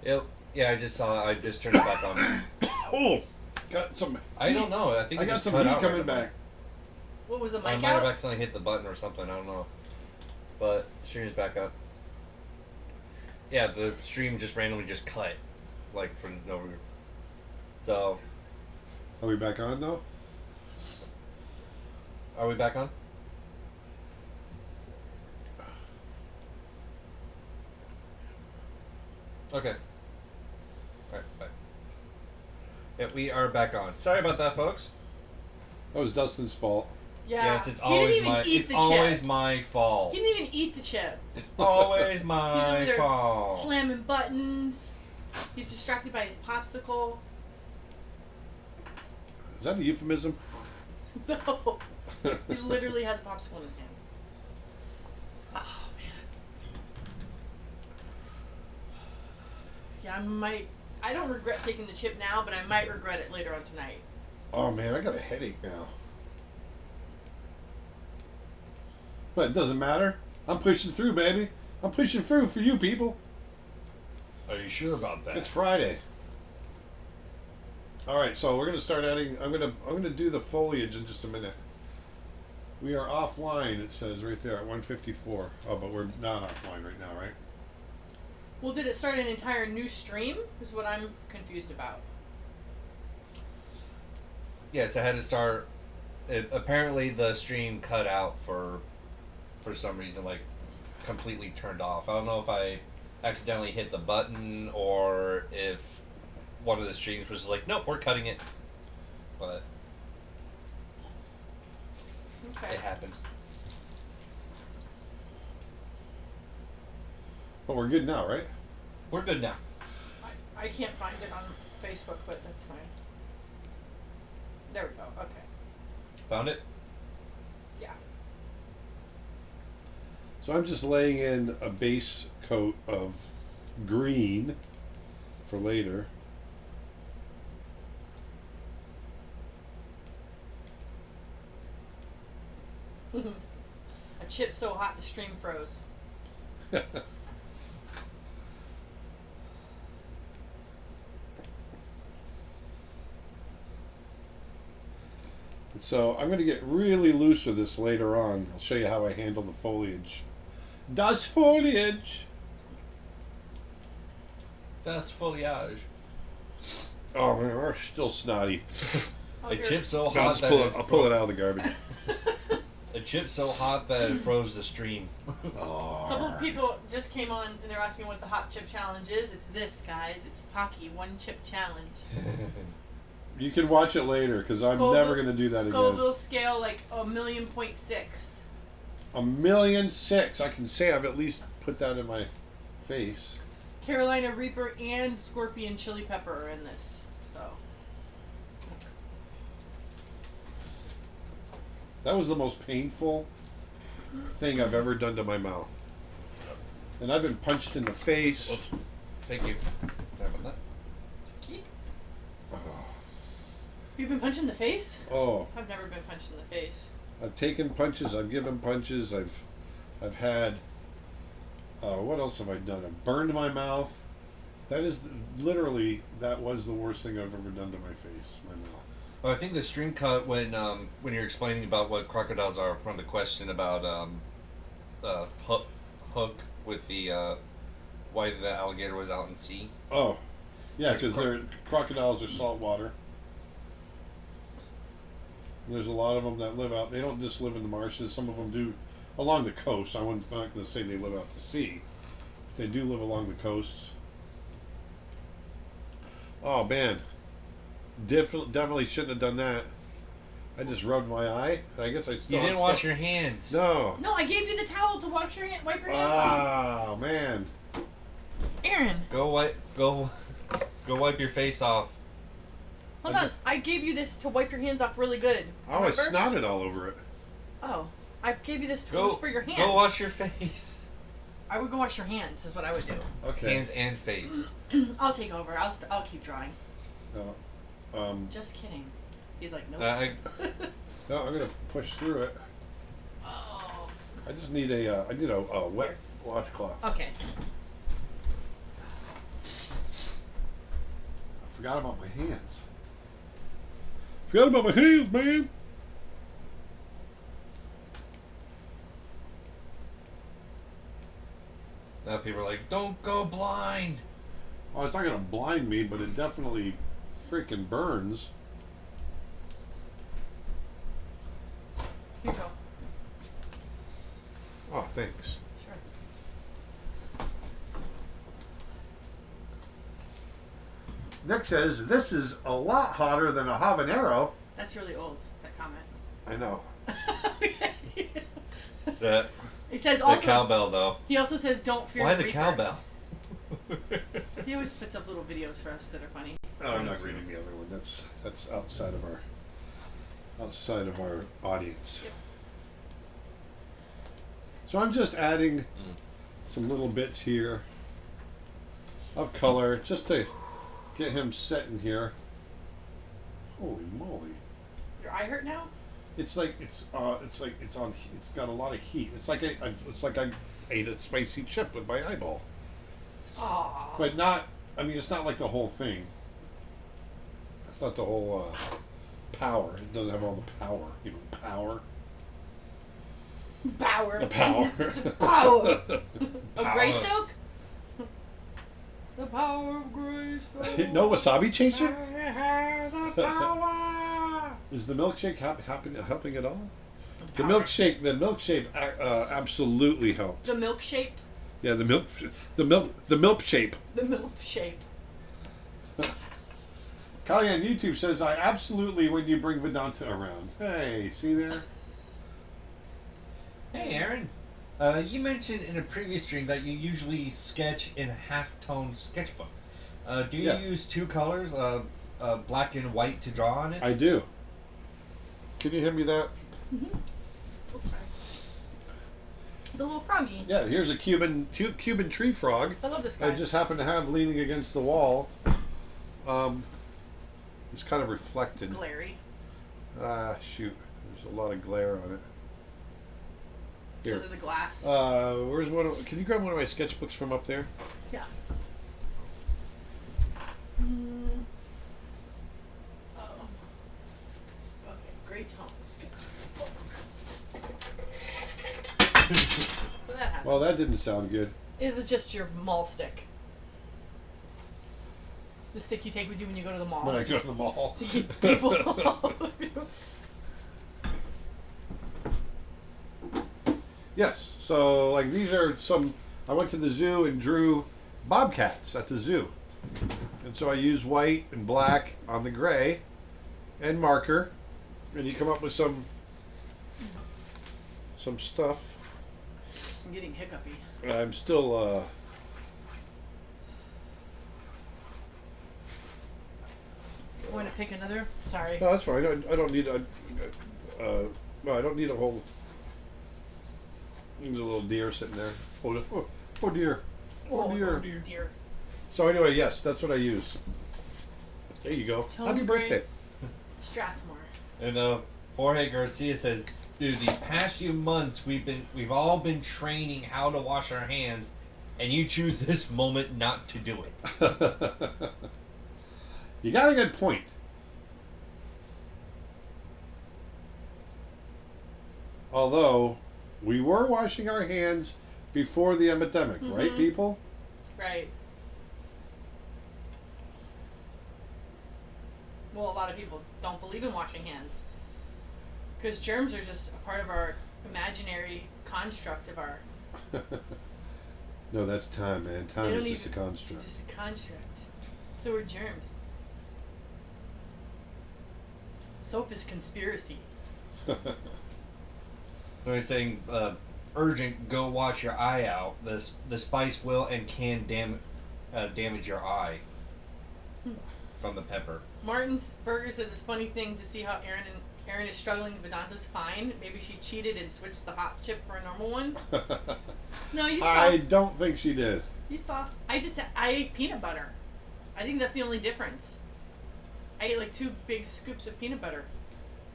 Yep. Yeah, I just saw. I just turned it back on. Oh, got some. I don't know. I think I it got just some cut heat out coming randomly. back. What was the I mic might have out? accidentally hit the button or something. I don't know. But stream's back up. Yeah, the stream just randomly just cut, like for no reason. So, Are we back on though? are we back on? Okay. Alright, bye. Yeah, we are back on. Sorry about that, folks. That was Dustin's fault. Yeah. Yes, it's He didn't always even my. eat It's the always chip. my fault. He didn't even eat the chip. It's always He's over my there fault. slamming buttons. He's distracted by his popsicle. Is that a euphemism? No. He literally has a popsicle in his hands. Oh, man. Yeah, I don't regret taking the chip now, but I might regret it later on tonight. Oh man, I got a headache now. But it doesn't matter. I'm pushing through, baby. I'm pushing through for you people. Are you sure about that? It's Friday. All right, so we're gonna start adding. I'm gonna do the foliage in just a minute. We are offline. It says right there at 154. Oh, but we're not offline right now, right? Well, did it start an entire new stream? Is what I'm confused about. Yes, I had to start. Apparently, the stream cut out for some reason, like completely turned off. I don't know if I accidentally hit the button or if one of the streams was like, "Nope, we're cutting it." But Okay. it happened. But we're good now, right? We're good now. I can't find it on Facebook, but that's fine. There we go. Okay. Found it. Yeah. So I'm just laying in a base coat of green for later. A chip so hot the stream froze. So I'm going to get really loose with this later on. I'll show you how I handle the foliage. Das foliage. That's foliage. Oh man, we're still snotty. Oh, A here. chip so I'll, hot just that pull it, I'll pull it out of the garbage. A chip so hot that it froze the stream. A couple of people just came on and they're asking what the hot chip challenge is. It's this, guys. It's Pocky one chip challenge. You can watch it later because I'm never going to do that again. Scoville scale like 1,000,000.6. 1,000,006. I can say I've at least put that in my face. Carolina Reaper and Scorpion Chili Pepper are in this. So That was the most painful thing I've ever done to my mouth. And I've been punched in the face. Oops. Thank you. Sorry about that. you've been punched in the face? Oh, I've never been punched in the face. I've taken punches. I've given punches. I've had. What else have I done? I've burned my mouth. That is literally that was the worst thing I've ever done to my face, my mouth. Well, I think the stream cut when you're explaining about what crocodiles are from the question about hook with the why the alligator was out in sea. Oh, yeah, because crocodiles are saltwater. There's a lot of them that live out. They don't just live in the marshes. Some of them do along the coast. I'm not going to say they live out to sea. They do live along the coasts. Oh man, definitely shouldn't have done that. I just rubbed my eye. I guess I still. You didn't wash your hands. No. No, I gave you the towel to wipe your hands Oh man. off. Aaron, Go wipe your face off. hold on. I gave you this to wipe your hands off really good. Oh, I Remember? snotted all over it. Oh, I gave you this to Go wash for your hands. Go wash your face. I would go wash your hands. Is what I would do. Okay. Hands and face. I'll take over. I'll keep drawing. No. Just kidding. He's like, nope. No, I'm gonna push through it. Oh. I just need a wet washcloth. Okay. forgot about my hands. Forgot about my hands, man. Now people are like, don't go blind. Oh, it's not gonna blind me, but it definitely freaking burns. Here you go. Oh, thanks. Sure. Nick says this is a lot hotter than a habanero. That's really old, that comment. I know. The, It says the also. cowbell, though. He also says, "Don't fear Why the the Reaper." cowbell? He always puts up little videos for us that are funny. Oh, I'm not reading the other one. That's outside of our audience. Yep. So I'm just adding some little bits here of color just to get him set in here. Holy moly! Your eye hurt now? It's got a lot of heat. It's like I ate a spicy chip with my eyeball. Aww. But not. I mean, it's not like the whole thing. It's not the whole power. It doesn't have all the power. You know, power. Power. The power. The power. Of Power. Greystoke? The power of Greystoke. No wasabi chaser. The power. Is the milkshake helping at all? The milkshake absolutely helped. The milk shape. Yeah, the milk shape. The milk shape. Kali on YouTube says, I absolutely when you bring Vedanta around. Hey, see there? Hey, Aaron. You mentioned in a previous stream that you usually sketch in a half-tone sketchbook. Do you use two colors, black and white, to draw on it? I do. Can you hand me that? Mm-hmm. Okay. The little froggy. Yeah, here's a Cuban tree frog. I love this guy. I just happen to have leaning against the wall. It's kind of reflected. Glary. Shoot. There's a lot of glare on it. Here. Because of the glass. Where's one? Can you grab one of my sketchbooks from up there? Yeah. Oh. Okay, great tone sketchbook. So that happened. Well, that didn't sound good. It was just your mall stick. The stick you take with you when you go to the mall. When I go to the mall. To keep people off of you. Yes. So, like, these are some. I went to the zoo and drew bobcats at the zoo. And so I use white and black on the gray and marker. And you come up with some stuff. I'm getting hiccupy. I'm still. Want to pick another? Sorry. No, that's fine. I don't need a. No, I don't need a whole. There's a little deer sitting there. Oh dear. Oh dear. Dear. So anyway, yes, that's what I use. There you go. Tone Happy gray. birthday. Strathmore. And Jorge Garcia says, dude, these past few months we've all been training how to wash our hands, and you choose this moment not to do it. You got a good point. Although, we were washing our hands before the epidemic, right, people? Right. Well, a lot of people don't believe in washing hands. Because germs are just a part of our imaginary construct of our... No, that's time, man. Time is just a construct. It's just a construct. So are germs. Soap is conspiracy. They're saying, urgent, go wash your eye out. The spice will and can damage your eye from the pepper. Martin's Burger said this funny thing to see how Aaron is struggling. Vedanta's fine. Maybe she cheated and switched the hot chip for a normal one. No, you saw. I don't think she did. You saw. I ate peanut butter. I think that's the only difference. I ate like 2 big scoops of peanut butter.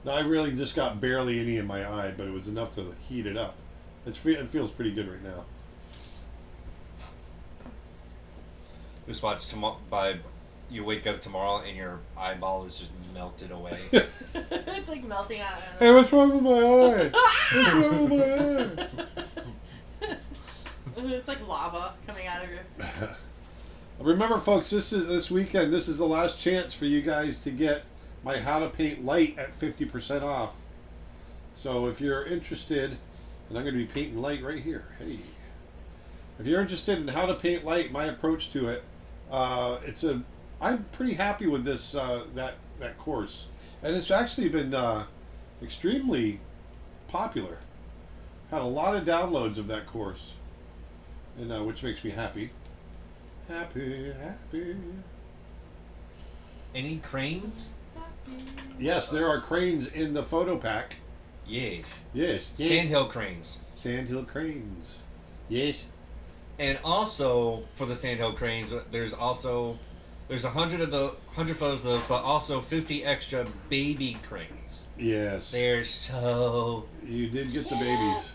No, I really just got barely any in my eye, but it was enough to heat it up. It feels pretty good right now. Just watched by you wake up tomorrow and your eyeball is just melted away. It's like melting out. Hey, what's wrong with my eye? What's wrong with my eye? It's like lava coming out of your. Remember, folks, this weekend. This is the last chance for you guys to get my How to Paint Light at 50% off. So if you're interested, and I'm going to be painting light right here. Hey, if you're interested in how to paint light, my approach to it, I'm pretty happy with this that course, and it's actually been extremely popular. Had a lot of downloads of that course, and which makes me happy. Happy. Any cranes? Yes, there are cranes in the photo pack. Yes. Yes. Sandhill cranes. Sandhill cranes. Yes. And also for the Sandhill cranes, there's 100 photos of those, but also 50 extra baby cranes. Yes. They're so. You did get the babies.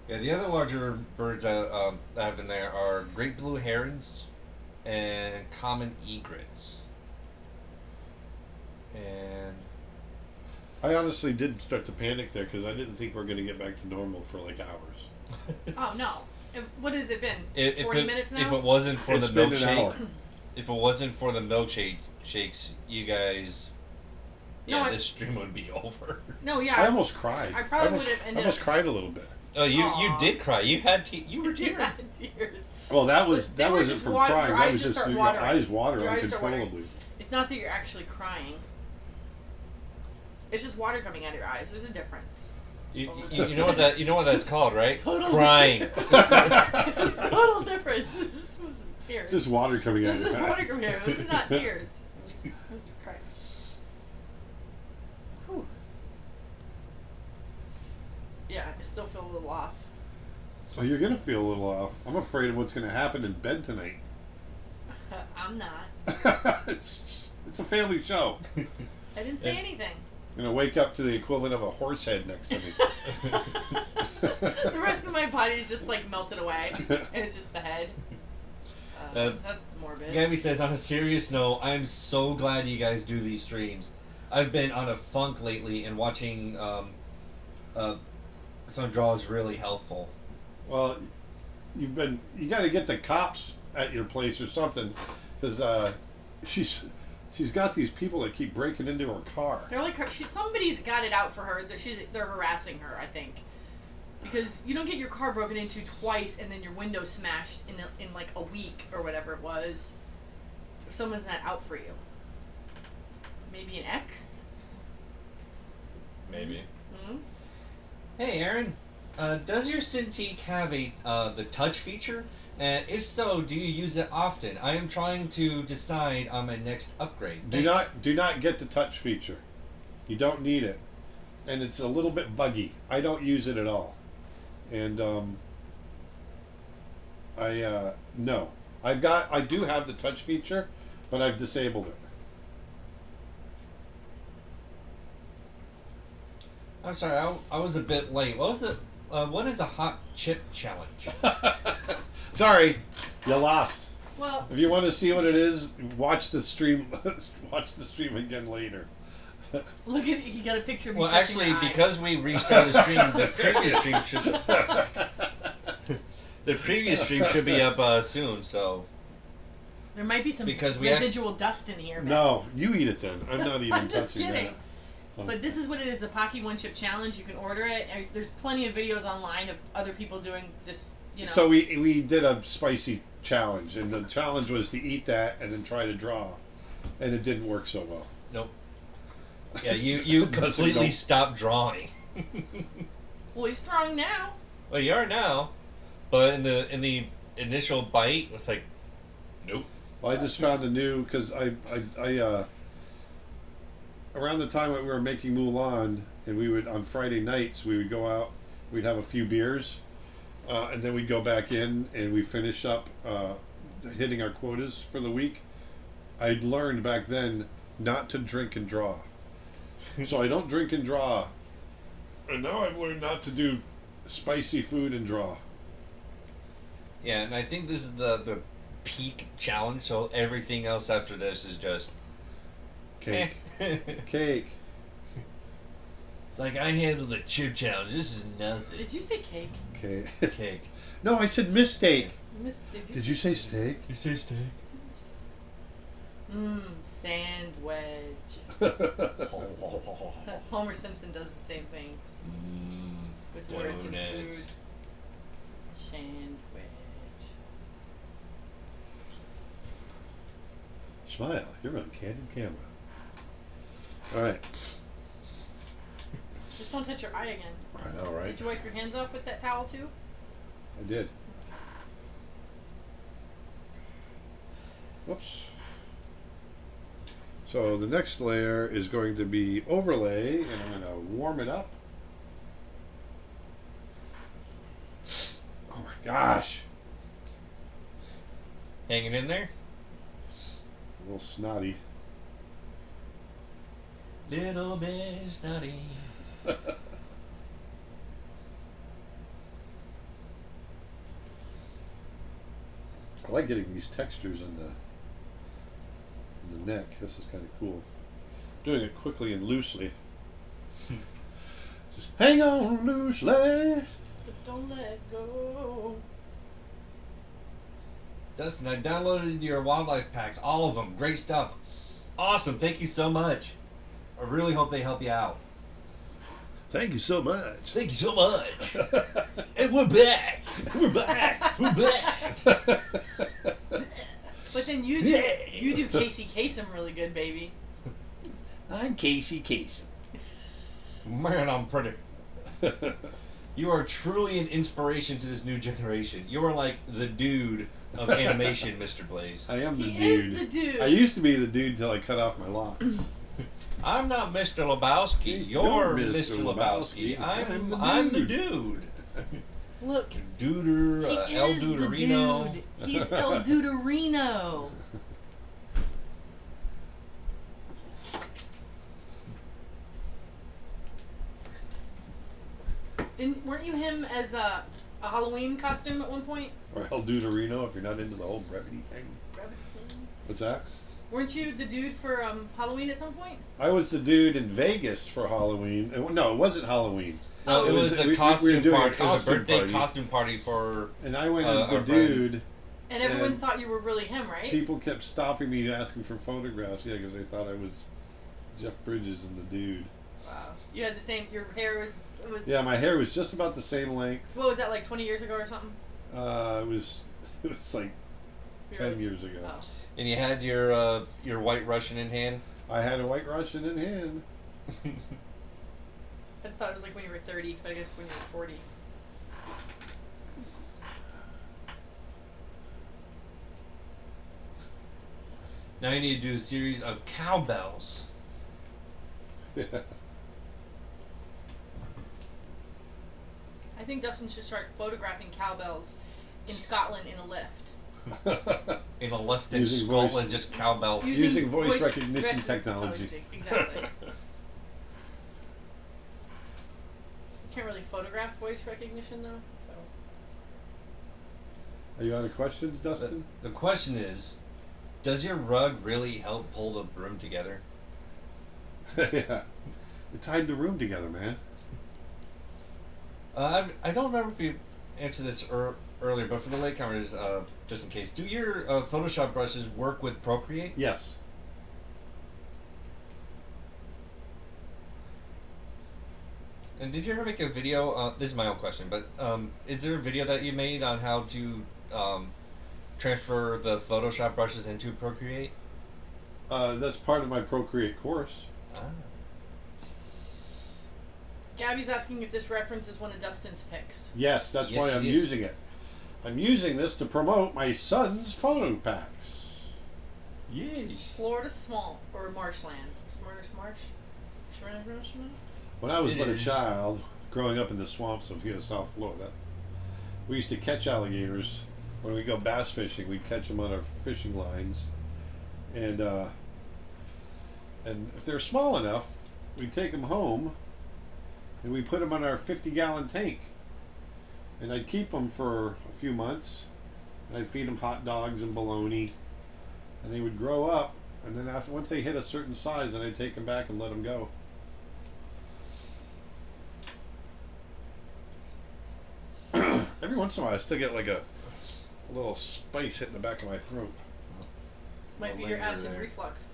Yeah, the other larger birds that have in there are great blue herons and common egrets. And I honestly did start to panic there because I didn't think we were going to get back to normal for like hours. Oh no! What has it been? If 40 minutes now. If it wasn't for It's the been an milkshake, hour. if it wasn't for the milkshakes, you guys, this stream would be over. No, yeah. I almost cried. I probably would have I ended almost up. cried a little bit. Oh, you Aw. did cry. You were You tearing. had tears. Well, that was But they that were wasn't just from water- crying. your That eyes was just just start your watering. eyes water Your eyes start watering. uncontrollably. It's not that you're actually crying. It's just water coming out of your eyes. There's a difference. You know what that's called, right? Total Crying. It's total difference. This was tears. It's just water coming out of This your is eyes. water coming out. It was not tears. It was crying. Whew. Yeah, I still feel a little off. Oh, you're gonna feel a little off. I'm afraid of what's gonna happen in bed tonight. I'm not. it's a family show. I didn't say anything. I'm gonna wake up to the equivalent of a horse head next to me. The rest of my body is just like melted away. And it's just the head. That's morbid. Gabby says, on a serious note, I'm so glad you guys do these streams. I've been on a funk lately, and watching some draw is really helpful. Well, you got to get the cops at your place or something, because she's got these people that keep breaking into her car. They're like somebody's got it out for her. They're harassing her, I think, because you don't get your car broken into twice and then your window smashed in like a week or whatever it was. If someone's not out for you, maybe an ex. Maybe. Hmm? Hey, Aaron. Does your Cintiq have the touch feature? And if so, do you use it often? I am trying to decide on my next upgrade. Do not get the touch feature. You don't need it, and it's a little bit buggy. I don't use it at all, and no. I do have the touch feature, but I've disabled it. I'm sorry, I was a bit late. What is a hot chip challenge? Sorry, you lost. Well, If you want to see what it is, watch the stream. Watch the stream again later. look at he got a picture of me. Well, touching actually, her eye. because we restarted the stream, the previous stream should be up soon. So there might be some because we residual dust in here. Man. No, you eat it then. I'm not even I'm just touching kidding. that. But this is what it is, the Pocky One Chip Challenge. You can order it. And there's plenty of videos online of other people doing this, you know. So we did a spicy challenge, and the challenge was to eat that and then try to draw, and it didn't work so well. nope. Yeah, you completely Nope. stopped drawing. Well, he's strong now. Well, you are now, but in the initial bite, it's like, nope. Well, I just found a new because I around the time that we were making Mulan, and we would on Friday nights we would go out, we'd have a few beers, and then we'd go back in and we finish up hitting our quotas for the week. I'd learned back then not to drink and draw, so I don't drink and draw, and now I've learned not to do spicy food and draw. Yeah, and I think this is the peak challenge. So everything else after this is just Cake. eh. Cake. It's like I handled the chip challenge. This is nothing. Did you say cake? Cake. Cake. No, I said mistake. Did You say steak? You say steak? Sandwich. Homer Simpson does the same things with words and donuts. food. Sandwich. Smile. You're on candid camera. All right. Just don't touch your eye again. I know, right? Did you wipe your hands off with that towel too? I did. Whoops. So the next layer is going to be overlay, and I'm going to warm it up. Oh my gosh. Hanging in there? A little snotty. Little bit snotty. I like getting these textures in the neck. This is kind of cool. Doing it quickly and loosely. Just hang on loosely. But don't let go. Dustin, I downloaded your wildlife packs. All of them. Great stuff. Awesome. Thank you so much. I really hope they help you out. Thank you so much. Thank you so much. And we're back. We're back. We're back. But then you do Casey Kasem really good, baby. I'm Casey Kasem. Man, I'm pretty. You are truly an inspiration to this new generation. You are like the dude of animation, Mr. Blaise. I am the He dude. is the dude. I used to be the dude till I cut off my locks. I'm not Mr. Lebowski. You're Mr. Lebowski. I'm the dude. Look, Duder, he El is the Duderino. dude. He's El Duderino. Weren't you him as a Halloween costume at one point? Or El Duderino if you're not into the whole brevity thing. What's that? Weren't you the dude for Halloween at some point? I was the dude in Vegas for Halloween. No, it wasn't Halloween. No, it was a costume doing party. It was a costume birthday party. costume party for. And I went as the our friend. dude. And everyone And thought you were really him, right? People kept stopping me asking for photographs. Yeah, because they thought I was Jeff Bridges and the dude. Wow. You had the same. Your hair was. Yeah, my hair was just about the same length. What was that, like 20 years ago or something? It was like 10 years ago. Oh. And you had your White Russian in hand. I had a White Russian in hand. I thought it was like when you were 30, but I guess when you were 40. Now you need to do a series of cowbells. Yeah. I think Dustin should start photographing cowbells in Scotland in a lift. In a lift in Using Scotland, voice- just cowbells. Using voice recognition technology. Exactly. Can't really photograph voice recognition though. So. Are you out of questions, Dustin? The question is, does your rug really help pull the room together? Yeah. It tied the room together, man. I don't remember if you answered this earlier, but for the latecomers, just in case, do your Photoshop brushes work with Procreate? Yes. And did you ever make a video? This is my own question, but is there a video that you made on how to transfer the Photoshop brushes into Procreate? That's part of my Procreate course. Ah. Gabby's asking if this reference is one of Dustin's picks. Yes, that's Yes, why she I'm is. using it. I'm using this to promote my son's photo packs. Yes. Florida Swamp or Marshland. Marsh? When I was It but a is. child, growing up in the swamps of here, South Florida, we used to catch alligators. When we go bass fishing, we'd catch them on our fishing lines, and if they're small enough, we'd take them home, and we put them on our 50-gallon tank, and I'd keep them for a few months, and I'd feed them hot dogs and bologna, and they would grow up. And then once they hit a certain size, then I'd take them back and let them go. Every once in a while, I still get like a little spice hitting the back of my throat. Might be your acid reflux.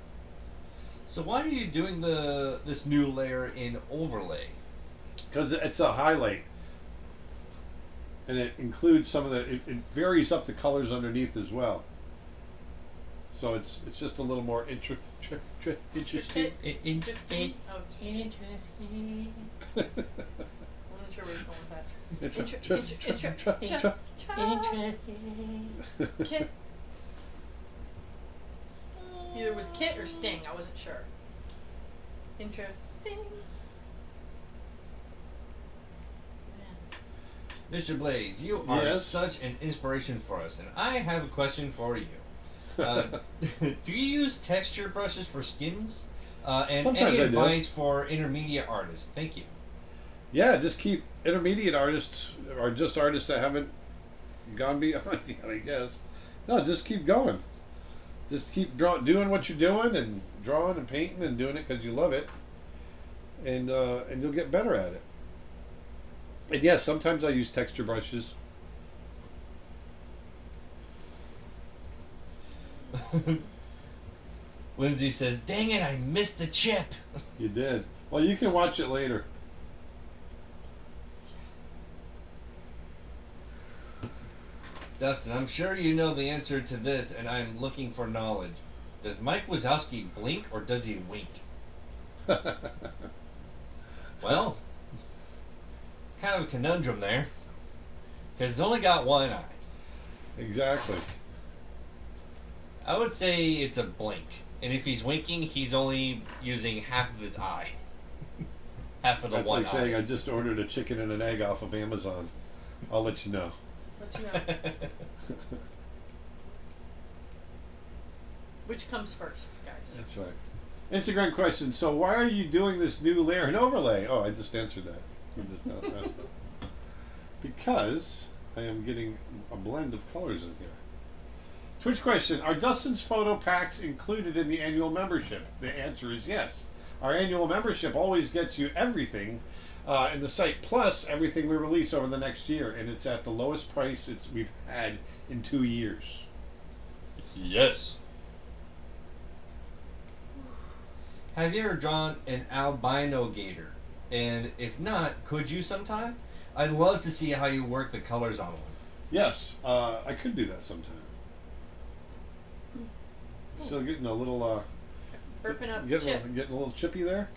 So why are you doing this new layer in overlay? Because it's a highlight, and it includes some of the. It varies up the colors underneath as well. So it's just a little more interesting. Interesting. Oh, interesting. Interesting. I'm not sure where you're going with that. Kit. Either was Kit or Sting. I wasn't sure. Interesting. Mr. Blaise, you are Yes? such an inspiration for us, and I have a question for you. Do you use texture brushes for skins? And Sometimes any I do. advice for intermediate artists? Thank you. Yeah, just keep intermediate artists or just artists that haven't gone beyond yet, I guess. No, just keep going. Just keep doing what you're doing and drawing and painting and doing it because you love it, and you'll get better at it. And yes, sometimes I use texture brushes. Whimsy says, "Dang it, I missed the chip." You did. Well, you can watch it later. Dustin, I'm sure you know the answer to this, and I'm looking for knowledge. Does Mike Wazowski blink or does he wink? Well, it's kind of a conundrum there, because he's only got one eye. Exactly. I would say it's a blink, and if he's winking, he's only using half of his eye. Half of the That's one like saying eye. I just ordered a chicken and an egg off of Amazon. I'll let you know. Let you know. Which comes first, guys? That's right. Instagram question. So why are you doing this new layer and overlay? Oh, I just answered that. You just asked that. Because I am getting a blend of colors in here. Twitch question. Are Dustin's photo packs included in the annual membership? The answer is yes. Our annual membership always gets you everything in the site, plus everything we release over the next year, and it's at the lowest price we've had in 2 years. Yes. Have you ever drawn an albino gator? And if not, could you sometime? I'd love to see how you work the colors on one. Yes, I could do that sometime. Still getting a little Burping up getting chip. getting a little chippy there.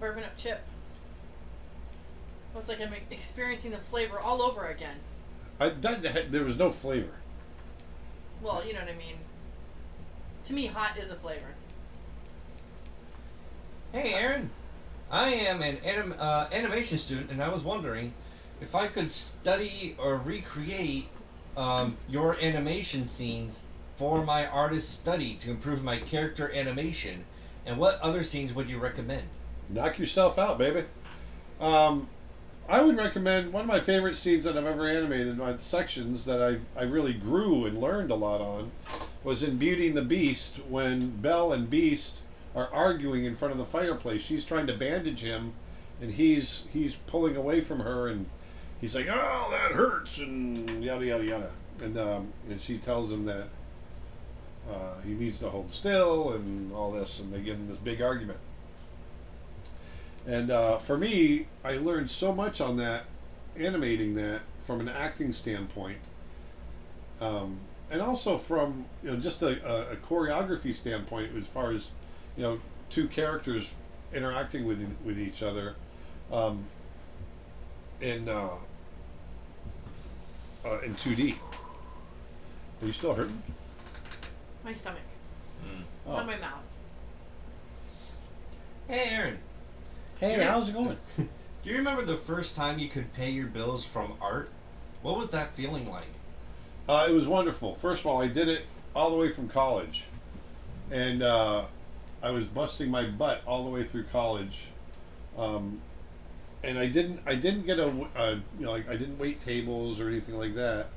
Burping up chip. Well, it's like I'm experiencing the flavor all over again. There was no flavor. Well, you know what I mean. To me, hot is a flavor. Hey, Aaron. I am an animation student, and I was wondering if I could study or recreate your animation scenes for my artist study to improve my character animation. And what other scenes would you recommend? Knock yourself out, baby. I would recommend one of my favorite scenes that I've ever animated, my sections that I really grew and learned a lot on, was in Beauty and the Beast when Belle and Beast are arguing in front of the fireplace. She's trying to bandage him, and he's pulling away from her, and he's like, "Oh, that hurts," and yada yada yada, and she tells him that he needs to hold still and all this, and they get in this big argument. And for me, I learned so much on that, animating that from an acting standpoint, and also from just a choreography standpoint, as far as two characters interacting with each other, in 2D. Are you still hurting? My stomach. Oh. Not my mouth. Hey, Aaron. Hey, how's it going? Do you remember the first time you could pay your bills from art? What was that feeling like? It was wonderful. First of all, I did it all the way from college, and I was busting my butt all the way through college, and I didn't get I didn't wait tables or anything like that.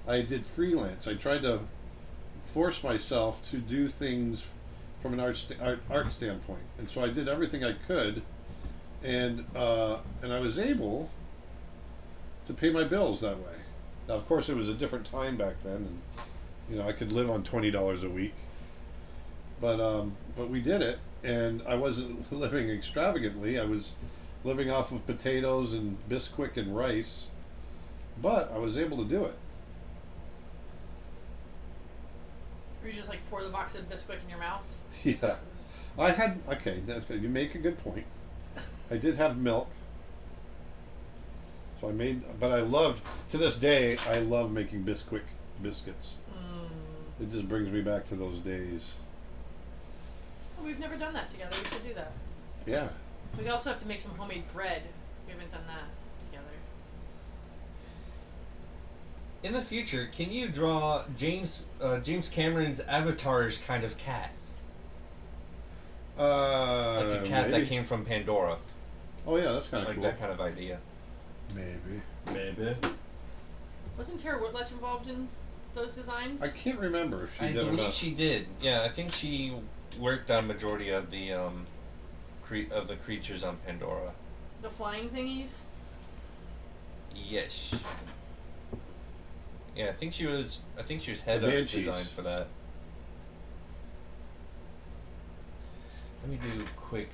I did freelance. I tried to force myself to do things from an art standpoint, and so I did everything I could, and I was able to pay my bills that way. Now, of course, it was a different time back then, and I could live on $20 a week, but we did it, and I wasn't living extravagantly. I was living off of potatoes and Bisquick and rice, but I was able to do it. Or you just like pour the box of Bisquick in your mouth? Yeah. I had, okay, that's good. You make a good point. I did have milk. So I made, but I loved, to this day, I love making Bisquick biscuits. It just brings me back to those days. Well, we've never done that together. We should do that. Yeah. We also have to make some homemade bread. We haven't done that together. In the future, can you draw James Cameron's Avatar's kind of cat? Like a cat maybe. that came from Pandora. Oh yeah, that's kind of Like cool. that kind of idea. Maybe. Wasn't Tara Whitlatch involved in those designs? I can't remember if she I did or believe not. she did. Yeah, I think she worked on majority of the of the creatures on Pandora. The flying thingies? Yes. Yeah, I think she was head The of Banshees. design for that. Let me do quick.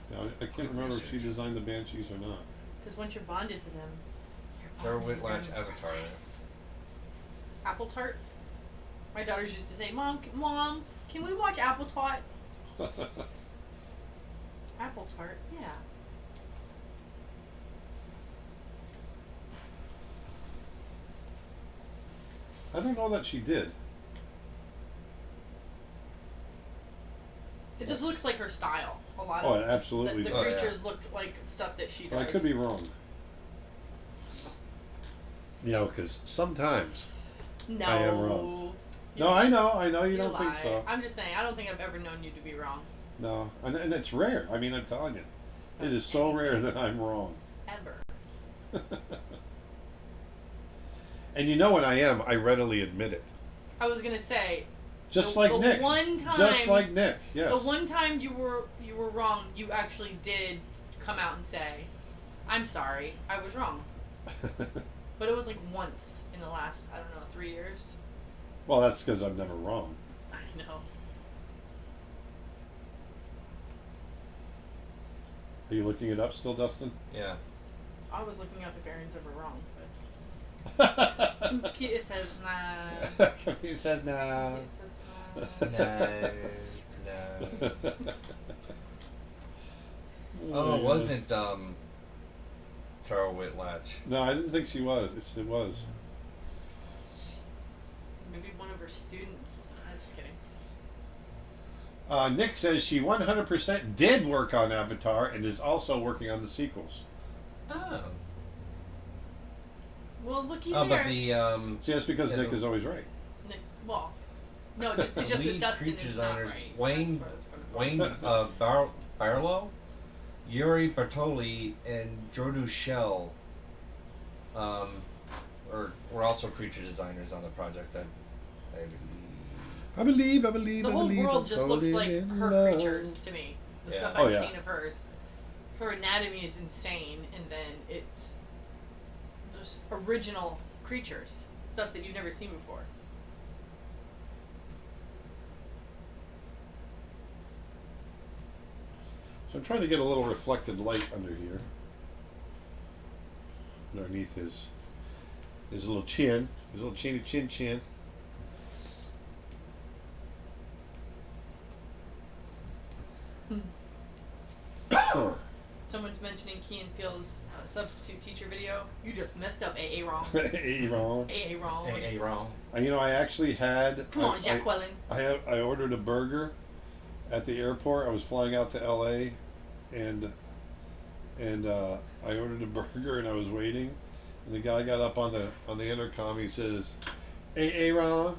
Yeah, I can't remember if she designed the Banshees or not. Because once you're bonded to them, you're Tara bonded to Whitlatch them. Avatar. Apple Tart? My daughters used to say, Mom, can we watch Apple Tart? Apple Tart? Yeah. I don't know that she did. It just looks like her style. A lot Oh, of it absolutely the does. Oh, yeah. creatures look like stuff that she does. But I could be wrong. Because sometimes. No. I am wrong. You- No, I know you you don't think lie. so. I'm just saying, I don't think I've ever known you to be wrong. No, and it's rare. I mean, I'm telling you. It is so rare that I'm wrong. Ever. And when I am, I readily admit it. I was gonna say, Just the, like the Nick. one time, Just like Nick, yes. the one time you were wrong, you actually did come out and say, "I'm sorry, I was wrong." But it was like once in the last, I don't know, 3 years. Well, that's because I'm never wrong. I know. Are you looking it up still, Dustin? Yeah. I was looking up if Aaron's ever wrong, but computer says nah. He says no. Computer says nah. No. Oh, it wasn't Tara Whitlatch. No, I didn't think she was. It was. Maybe one of her students. Just kidding. Nick says she 100% did work on Avatar and is also working on the sequels. Oh. Well, looky Oh, there. but the See, that's because Yeah, Nick the- is always right. Well, no, it's just that lead Dustin creature is not designers right. Wayne That's what I was gonna Wayne Barlow, Yuri Bartoli, and Jordu Shell were also creature designers on the project. I believe. The whole world just looks like her creatures to me. The Yeah. stuff Oh, I've yeah. seen of hers. Her anatomy is insane, and then it's just original creatures. Stuff that you've never seen before. So I'm trying to get a little reflected light under here. Underneath his little chin. His little chin. Someone's mentioning Key and Peele's substitute teacher video. You just messed up AA wrong. Wrong. AA wrong. Hey, wrong. I actually had. Come on, Jacqueline. I ordered a burger at the airport. I was flying out to LA, and I ordered a burger and I was waiting, and the guy got up on the intercom. He says, "AA Ron,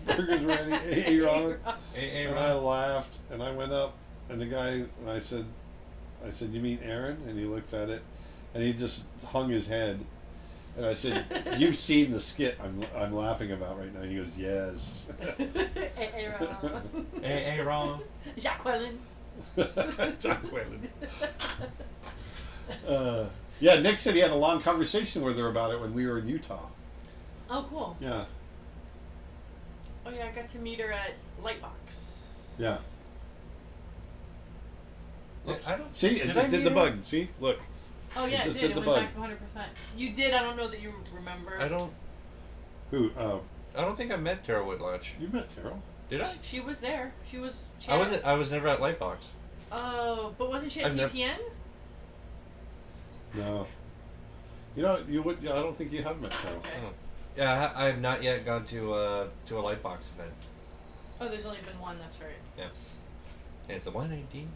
burger's ready." AA Ron, Hey, and I laughed and I went up and the guy and I said, "You mean Aaron?" And he looked at it, and he just hung his head. And I said, "You've seen the skit I'm laughing about right now." He goes, "Yes." Hey, Ron. Jacqueline. Jacqueline. Yeah, Nick said he had a long conversation with her about it when we were in Utah. Oh, cool. Yeah. Oh, yeah, I got to meet her at Lightbox. Yeah. I don't. See, it Did just I did the meet bug. See, look. Oh, yeah, it just did. did It the went bug. back to 100%. You did. I don't know that you remember. I don't. Who? I don't think I met Tara Whitlatch. You've met Terrell. Did I? She was there. She was. She I had wasn't. I was never at Lightbox. Oh, but wasn't she at I've never- CTN? No. You know, you would. I don't think you have met Terrell. Okay. Oh. Yeah, I have not yet gone to a Lightbox event. Oh, there's only been one. That's right. And it's the 119.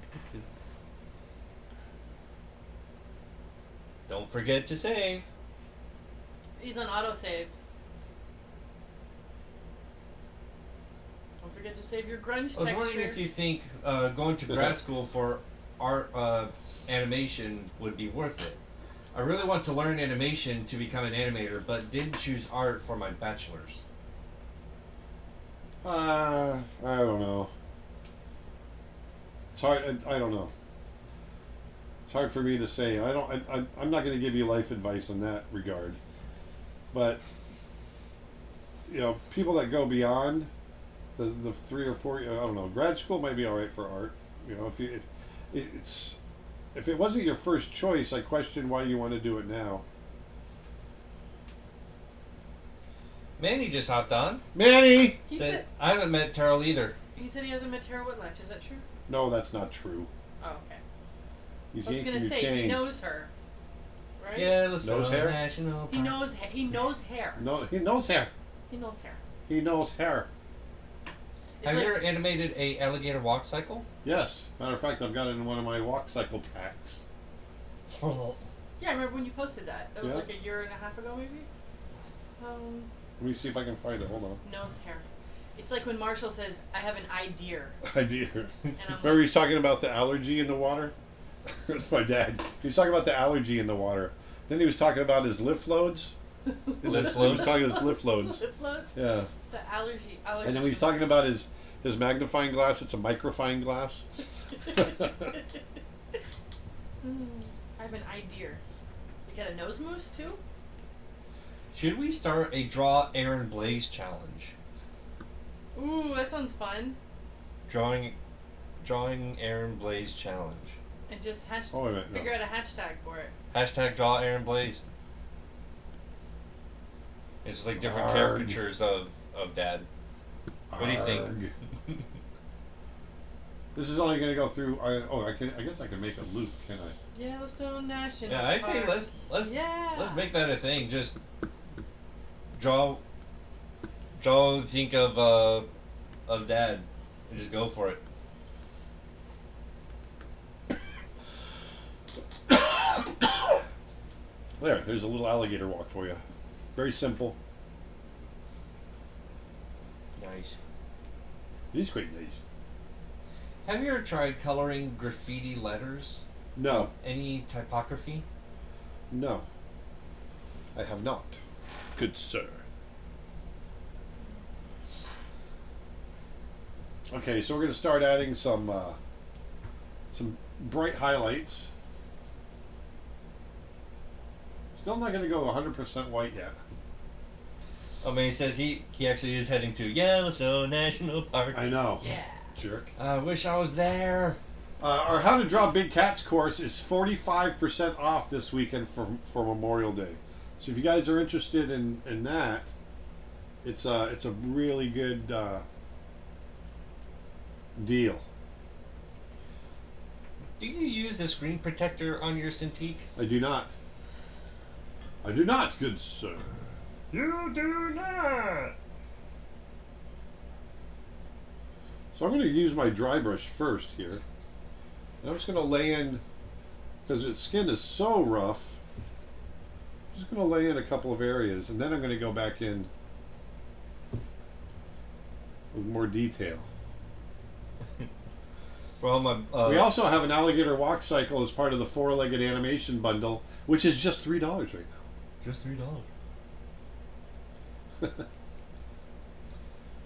Don't forget to save. He's on autosave. Don't forget to save your grunge I was texture. wondering if you think going to grad school for art animation would be worth it. I really want to learn animation to become an animator, but didn't choose art for my bachelor's. I don't know. It's hard. I don't know. It's hard for me to say. I'm not going to give you life advice in that regard. But you know, people that go beyond the 3 or 4. I don't know. Grad school might be all right for art. You know, if it wasn't your first choice, I question why you want to do it now. Manny just hopped on. Manny. He said I haven't met Terrell either. he hasn't met Tara Whitlatch. Is that true? No, that's not true. Oh, okay. You I was gonna your say chain. he knows her, right? Yeah, let's Nose go hair? National He Park. knows. He knows hair. No, he knows hair. He knows hair. He knows hair. It's Have like, you ever animated a alligator walk cycle? Yes. Matter of fact, I've got it in one of my walk cycle packs. yeah, I remember when you posted that. That was Yeah. like a year and a half ago, maybe. Let me see if I can find it. Hold on. Nose hair. It's like when Marshall says, "I have an idea," Idea. and I'm Remember he's talking about the allergy in the water? That's my dad. He's talking about the allergy in the water. Then he was talking about his lift loads. Lift He loads? was talking about his lift loads. Lip floats. Yeah. It's the allergy. And then when he's talking about his magnifying glass, it's a microfying glass. I have an idea. You got a nose mousse too? Should we start a Draw Aaron Blaise challenge? Ooh, that sounds fun. Drawing Aaron Blaise challenge. And just Oh, wait a minute, no. figure out a hashtag for it. Hashtag Draw Aaron Blaise. It's like different Arg. caricatures of Dad. What do you think? Arg. This is only going to go through. I guess I can make a loop, can I? Yellowstone National Yeah, I say Park. let's Yeah. make that a thing. Just draw. Think of Dad, and just go for it. There's a little alligator walk for you. Very simple. Nice. It is quite nice. Have you ever tried coloring graffiti letters? No, Any typography? no. I have not. Good sir. Okay, so we're going to start adding some bright highlights. Still not going to go 100% white yet. Oh man, he says he actually is heading to Yellowstone National Park. I know. Yeah. Jerk. I wish I was there. Our How to Draw Big Cats course is 45% off this weekend for Memorial Day. So if you guys are interested in that, it's a really good deal. Do you use a screen protector on your Cintiq? I do not. I do not, good sir. You do not. So I'm going to use my dry brush first here. And I'm just going to lay in, because its skin is so rough, I'm just going to lay in a couple of areas, and then I'm going to go back in with more detail. Well, my We also have an alligator walk cycle as part of the 4-legged animation bundle, which is just $3 right now. just $3.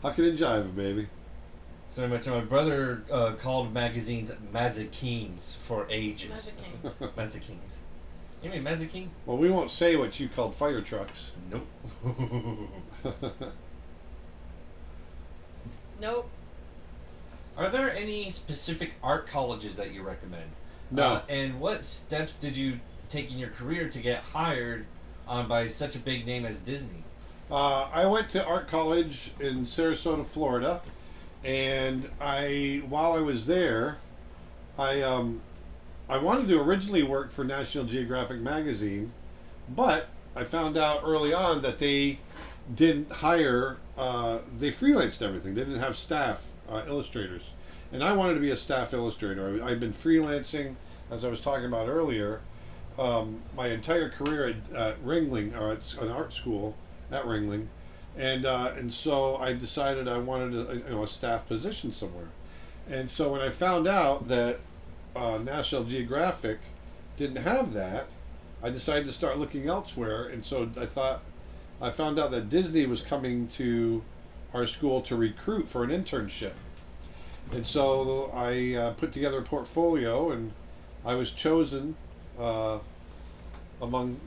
Hucking and jiving, baby. So I mentioned my brother called magazines Mazikines for ages. Mazikines. Mazikines. You mean Mazikine? Well, we won't say what you called fire trucks. Nope. Nope. Are there any specific art colleges that you recommend? No. And what steps did you take in your career to get hired on by such a big name as Disney? I went to art college in Sarasota, Florida, and while I was there, I wanted to originally work for National Geographic magazine, but I found out early on that they didn't hire. They freelanced everything. They didn't have staff illustrators, and I wanted to be a staff illustrator. I've been freelancing, as I was talking about earlier, my entire career at Ringling, or at an art school at Ringling, and so I decided I wanted a staff position somewhere. And so when I found out that National Geographic didn't have that, I decided to start looking elsewhere. And so I found out that Disney was coming to our school to recruit for an internship. And so I put together a portfolio, and I was chosen among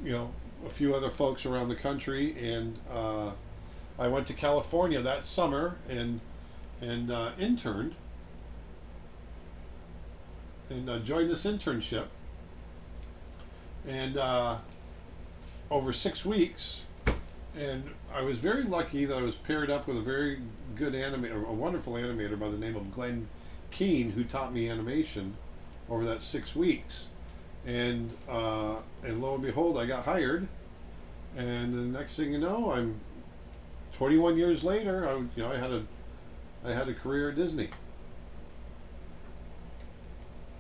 a few other folks around the country, and I went to California that summer and interned and joined this internship, and over 6 weeks. And I was very lucky that I was paired up with a very good animator, a wonderful animator by the name of Glenn Keane, who taught me animation over that 6 weeks. And lo and behold, I got hired. And the next thing you know, I'm 21 years later. I had a career at Disney.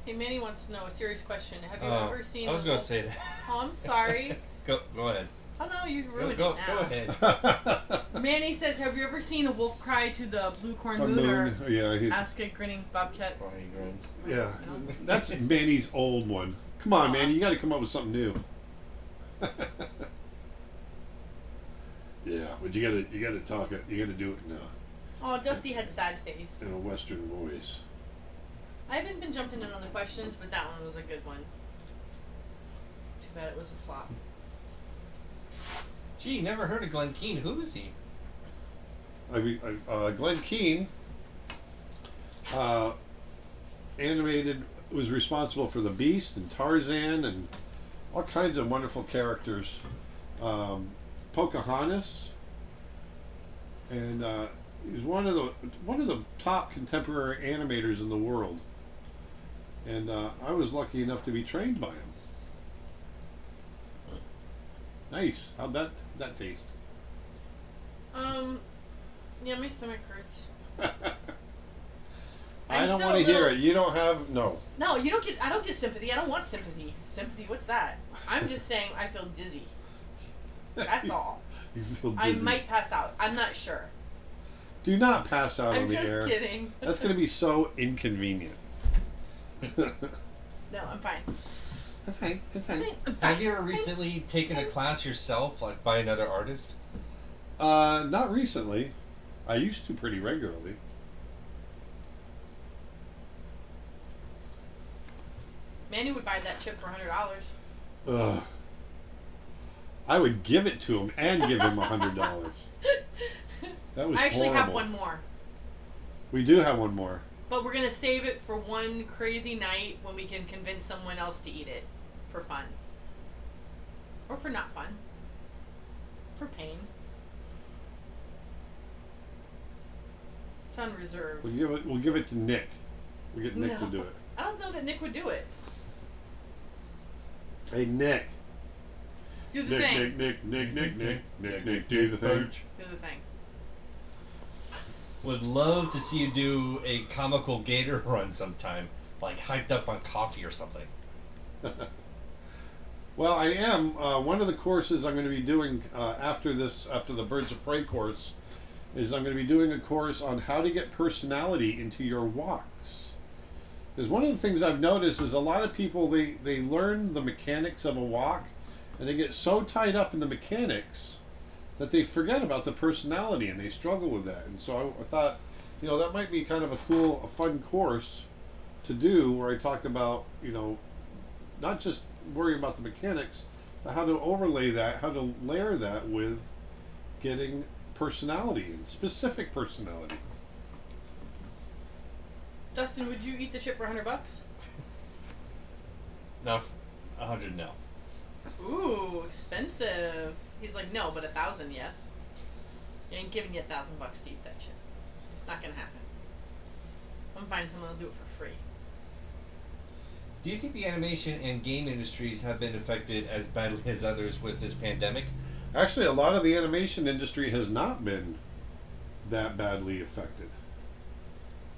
Hey, Manny wants to know a serious question. Have you ever seen? I was going to say that. Oh, I'm sorry. Go ahead. Oh no, you ruined Go it now. ahead. Manny says, "Have you ever seen a wolf cry to the blue corn A moon, or moon, yeah, ask a grinning bobcat?" Why he grins. yeah. No. That's Manny's old one. Come on, Manny, you got to come up with something new. Yeah, but you gotta talk it. You gotta do it now Oh, Dusty had sad face. in a Western voice. I haven't been jumping in on the questions, but that one was a good one. Too bad it was a flop. Gee, never heard of Glenn Keane. Who is he? Glenn Keane was responsible for the Beast and Tarzan and all kinds of wonderful characters. Pocahontas, and he was one of the top contemporary animators in the world. And I was lucky enough to be trained by him. Nice. How'd that taste? Yeah, my stomach hurts. I I'm don't still want to a hear little- it. You don't have no. No, you don't get. I don't get sympathy. I don't want sympathy. Sympathy. What's that? I'm just saying I feel dizzy. That's all. You feel I dizzy. might pass out. I'm not sure. Do not pass out I'm on the just air. kidding. That's going to be so inconvenient. No, I'm fine. I'm fine. I'm fine. I'm fine. Have you ever recently taken a class yourself, like by another artist? Not recently. I used to pretty regularly. Manny would buy that chip for $100. Ugh. I would give it to him and give him $100. That was I actually horrible. have one more, We do have one more. but we're gonna save it for one crazy night when we can convince someone else to eat it for fun, or for not fun, for pain. It's on reserve. We'll give it to Nick. We'll get Nick to No. do it. I don't know that Nick would do it. Hey, Nick. Do the thing. Nick, do the thing. Do the thing. Would love to see you do a comical gator run sometime, like hyped up on coffee or something. Well, I am. One of the courses I'm going to be doing after the Birds of Prey course, is I'm going to be doing a course on how to get personality into your walks. Because one of the things I've noticed is a lot of people, they learn the mechanics of a walk, and they get so tied up in the mechanics that they forget about the personality and they struggle with that. And so I thought, that might be kind of a fun course to do where I talk about, not just worrying about the mechanics, but how to overlay that, how to layer that with getting personality and specific personality. Dustin, would you eat the chip for $100? No, 100 no. Ooh, expensive. He's like, no, but 1,000, yes. You ain't giving you $1,000 to eat that chip. It's not gonna happen. I'm finding someone to do it for free. Do you think the animation and game industries have been affected as badly as others with this pandemic? Actually, a lot of the animation industry has not been that badly affected.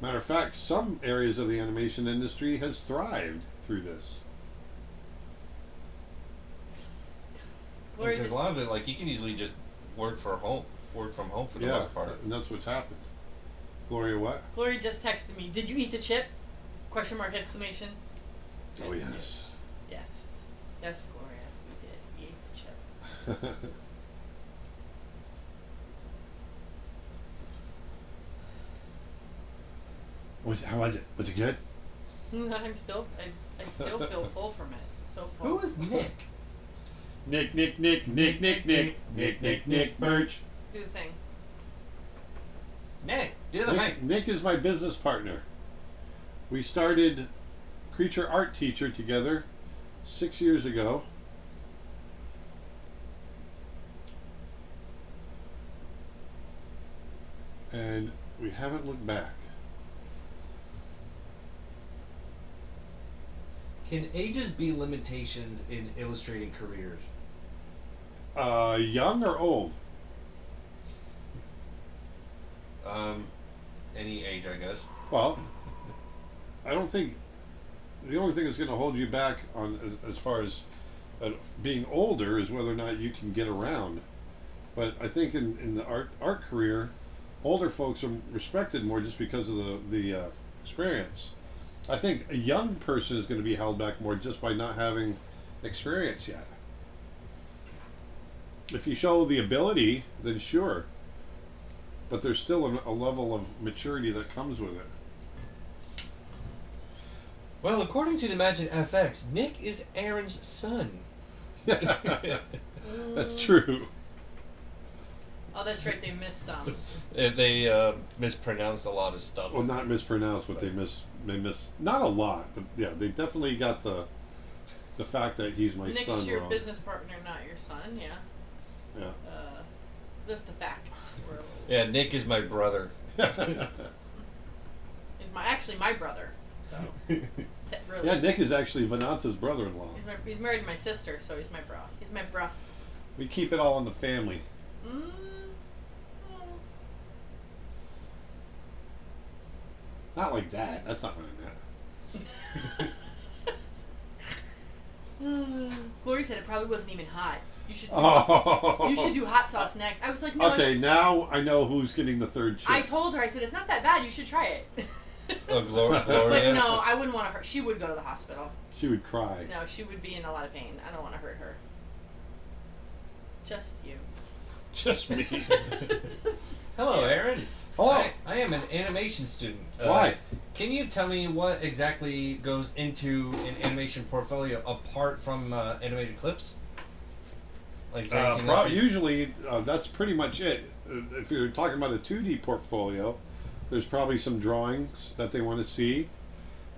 Matter of fact, some areas of the animation industry has thrived through this. Gloria Because just, a lot of it, like, you can easily just work from home for the most part. And that's what's happened. Gloria, what? Gloria just texted me. Did you eat the chip? Question mark exclamation. Oh, yes. Yes. Yes, Gloria, we did. We ate the chip. How was it? Was it good? I still feel full from it. So full. Who is Nick? Nick, Birch. Do the thing. Nick, do the thing. Nick is my business partner. We started Creature Art Teacher together 6 years ago. And we haven't looked back. Can ages be limitations in illustrating careers? Young or old? Any age, I guess. Well, I don't think the only thing that's going to hold you back on as far as being older is whether or not you can get around. But I think in the art career, older folks are respected more just because of the experience. I think a young person is going to be held back more just by not having experience yet. If you show the ability, then sure. But there's still a level of maturity that comes with it. Well, according to the Imagine FX, Nick is Aaron's son. That's true. Oh, that's right. They missed some. They mispronounce a lot of stuff. Well, not mispronounce, but they miss not a lot, but yeah, they definitely got the fact that he's my Nick's son your wrong. business partner, not your son. Yeah. Yeah. Just the facts. Yeah, Nick is my brother. He's actually my brother. So. Really. Yeah, Nick is actually Venanta's brother-in-law. He's married to my sister, so he's my bro. He's my bro. We keep it all in the family. Not like that. That's not what I meant. Gloria said it probably wasn't even hot. You should. Oh. You should do hot sauce next. I was like, no. Okay, now I know who's getting the third chip. I told her. I said it's not that bad. You should try it. Oh, Gloria. But no, I wouldn't want to hurt. She would go to the hospital. She would cry. No, she would be in a lot of pain. I don't want to hurt her. Just you. Just me. Hello, Aaron. Hello. I am an animation student. Why? Can you tell me what exactly goes into an animation portfolio apart from animated clips? Like is there anything else you- Usually, that's pretty much it. If you're talking about a 2D portfolio, there's probably some drawings that they want to see.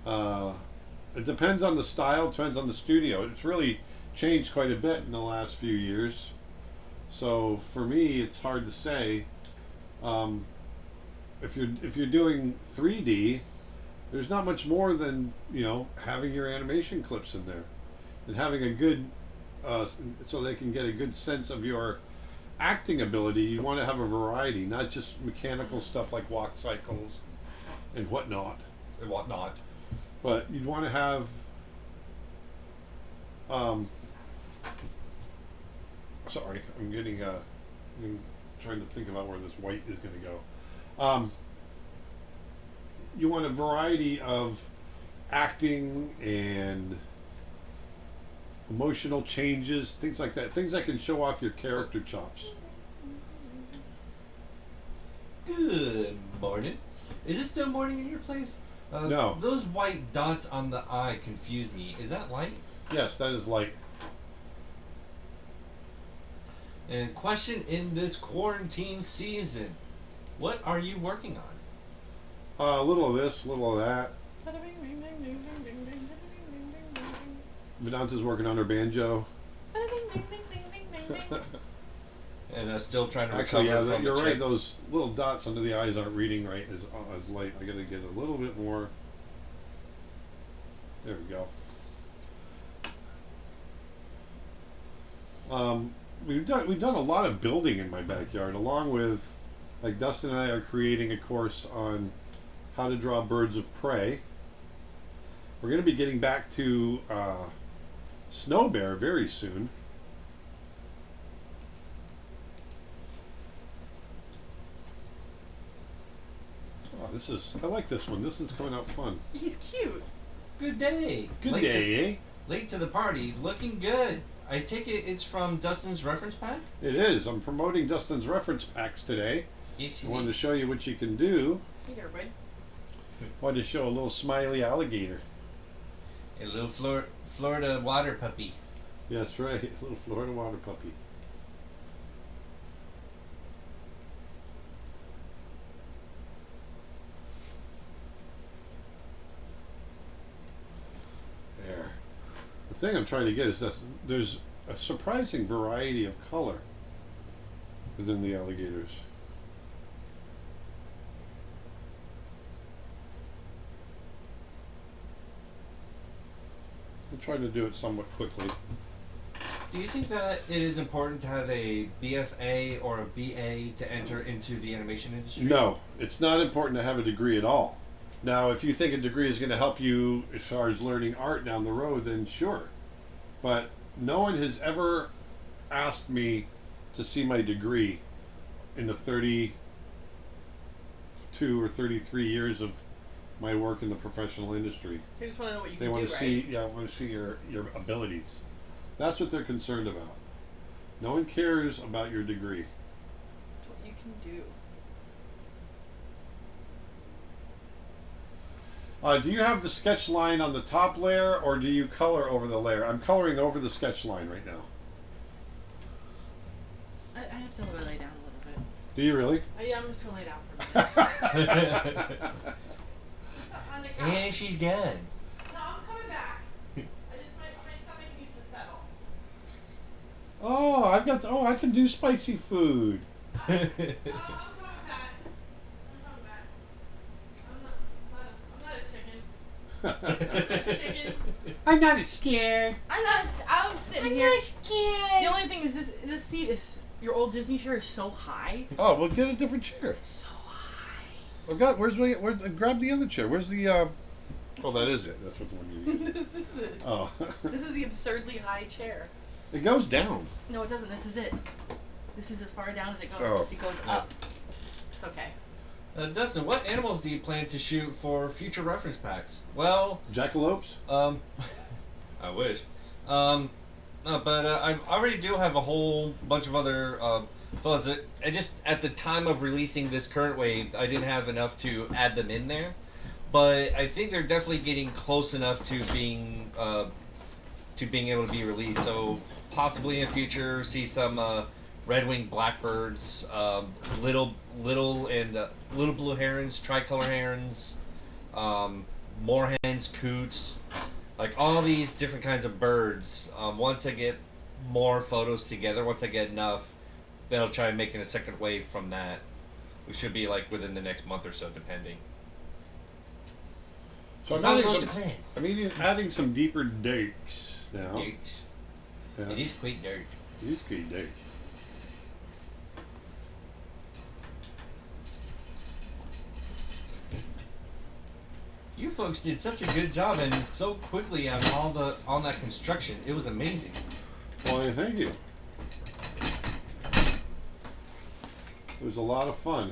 It depends on the style, depends on the studio. It's really changed quite a bit in the last few years. So for me, it's hard to say. If you're doing 3D, there's not much more than having your animation clips in there, and having a good so they can get a good sense of your acting ability. You want to have a variety, not just mechanical stuff like walk cycles and whatnot. And whatnot. But you'd want to have sorry, I'm trying to think about where this white is going to go. You want a variety of acting and emotional changes, things like that, things that can show off your character chops. Is it still morning in your place? No. Those white dots on the eye confuse me. Is that light? Yes, that is light. And question in this quarantine season, what are you working on? A little of this, a little of that. Vedanta's working on her banjo. And still trying to Actually, recover yeah, from you're the right. chip. Those little dots under the eyes aren't reading right as light. I gotta get a little bit more. There we go. We've done a lot of building in my backyard, along with, like, Dustin and I are creating a course on how to draw birds of prey. We're going to be getting back to snow bear very soon. Oh, I like this one. This one's coming out fun. He's cute. Good day. Good day, eh? Late to the party. Looking good. I take it it's from Dustin's reference pack? It is. I'm promoting Dustin's reference packs today. Yes, I wanted to show you what you can do. Hey there, bud. Wanted to show a little smiley alligator. A little Florida water puppy. That's right, a little Florida water puppy. There. The thing I'm trying to get is that there's a surprising variety of color within the alligators. I'm trying to do it somewhat quickly. Do you think that it is important to have a BFA or a BA to enter into the animation industry? No, it's not important to have a degree at all. Now, if you think a degree is going to help you as far as learning art down the road, then sure. But no one has ever asked me to see my degree in the 32 or 33 years of my work in the professional industry. They just want to know what you They can want do, to right? see, yeah, want to see your abilities. That's what they're concerned about. No one cares about your degree. It's what you can do. Do you have the sketch line on the top layer, or do you color over the layer? I'm coloring over the sketch line right now. I have to lay down a little bit. Do you really? Yeah, I'm just gonna lay down for a minute. On the couch. And she's done. No, I'm coming back. My stomach needs to settle. I can do spicy food. I'm coming back. I'm not a chicken. I'm not scared. I'm sitting here. not scared. The only thing is this seat is, your old Disney chair is so high. Oh, we'll get a different chair. So high. Oh God, grab the other chair. Where's the Oh, that is it. That's what the one you use. This is it. Oh. This is the absurdly high chair. It goes down. No, it doesn't. This is it. This is as far down as it goes. Oh. It goes up. It's okay. Dustin, what animals do you plan to shoot for future reference packs? Well, Jackalopes? I wish. No, but I already do have a whole bunch of other fellas. I just, at the time of releasing this current wave, I didn't have enough to add them in there. But I think they're definitely getting close enough to being able to be released. So possibly in the future, see some red-winged blackbirds, little blue herons, tricolor herons, moorhens, coots, like all these different kinds of birds. Once I get more photos together, once I get enough, then I'll try making a second wave from that. We should be like within the next month or so, depending. So I'm adding some deeper dakes now. Dakes. Yeah. It is quite dark. It is quite dark. You folks did such a good job and so quickly on that construction. It was amazing. Well, thank you. It was a lot of fun.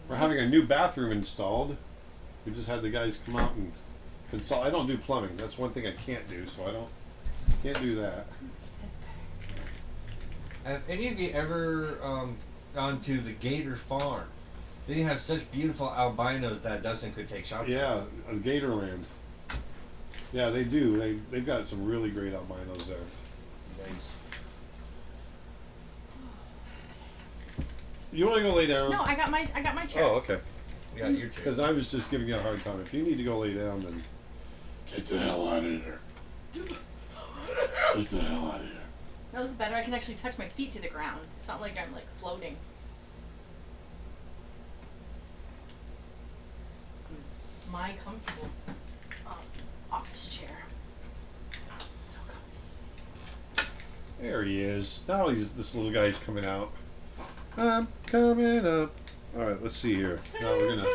We're having a new bathroom installed. We just had the guys come out and consult. I don't do plumbing. That's one thing I can't do, so can't do that. Have any of you ever gone to the Gator Farm? They have such beautiful albinos that Dustin could take shots. Yeah, Gatorland. Yeah, they do. They've got some really great albinos there. Nice. You want to go lay down? No, I got my chair. Oh, okay. We got your chair. Because I was just giving you a hard time. If you need to go lay down, then get the hell out of here. Get the hell out of here. No, this is better. I can actually touch my feet to the ground. It's not like I'm like floating. This is my comfortable office chair. So comfy. There he is. Now this little guy's coming out. I'm coming up. All right, let's see here. Now we're gonna.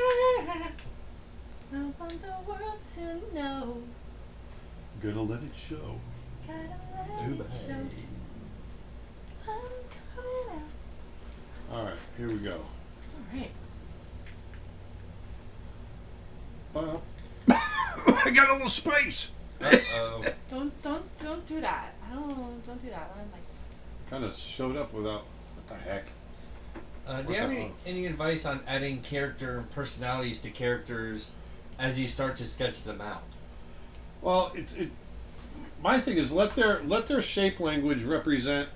I want the world to know. Gonna let it show. Gotta let it show. I'm coming out. All right, here we go. All right. I got a little space. Uh-oh. Don't do that. Don't do that. I'm like. Kind of showed up without. What the heck? Do you have any advice on adding character and personalities to characters as you start to sketch them out? Well, my thing is let their shape language represent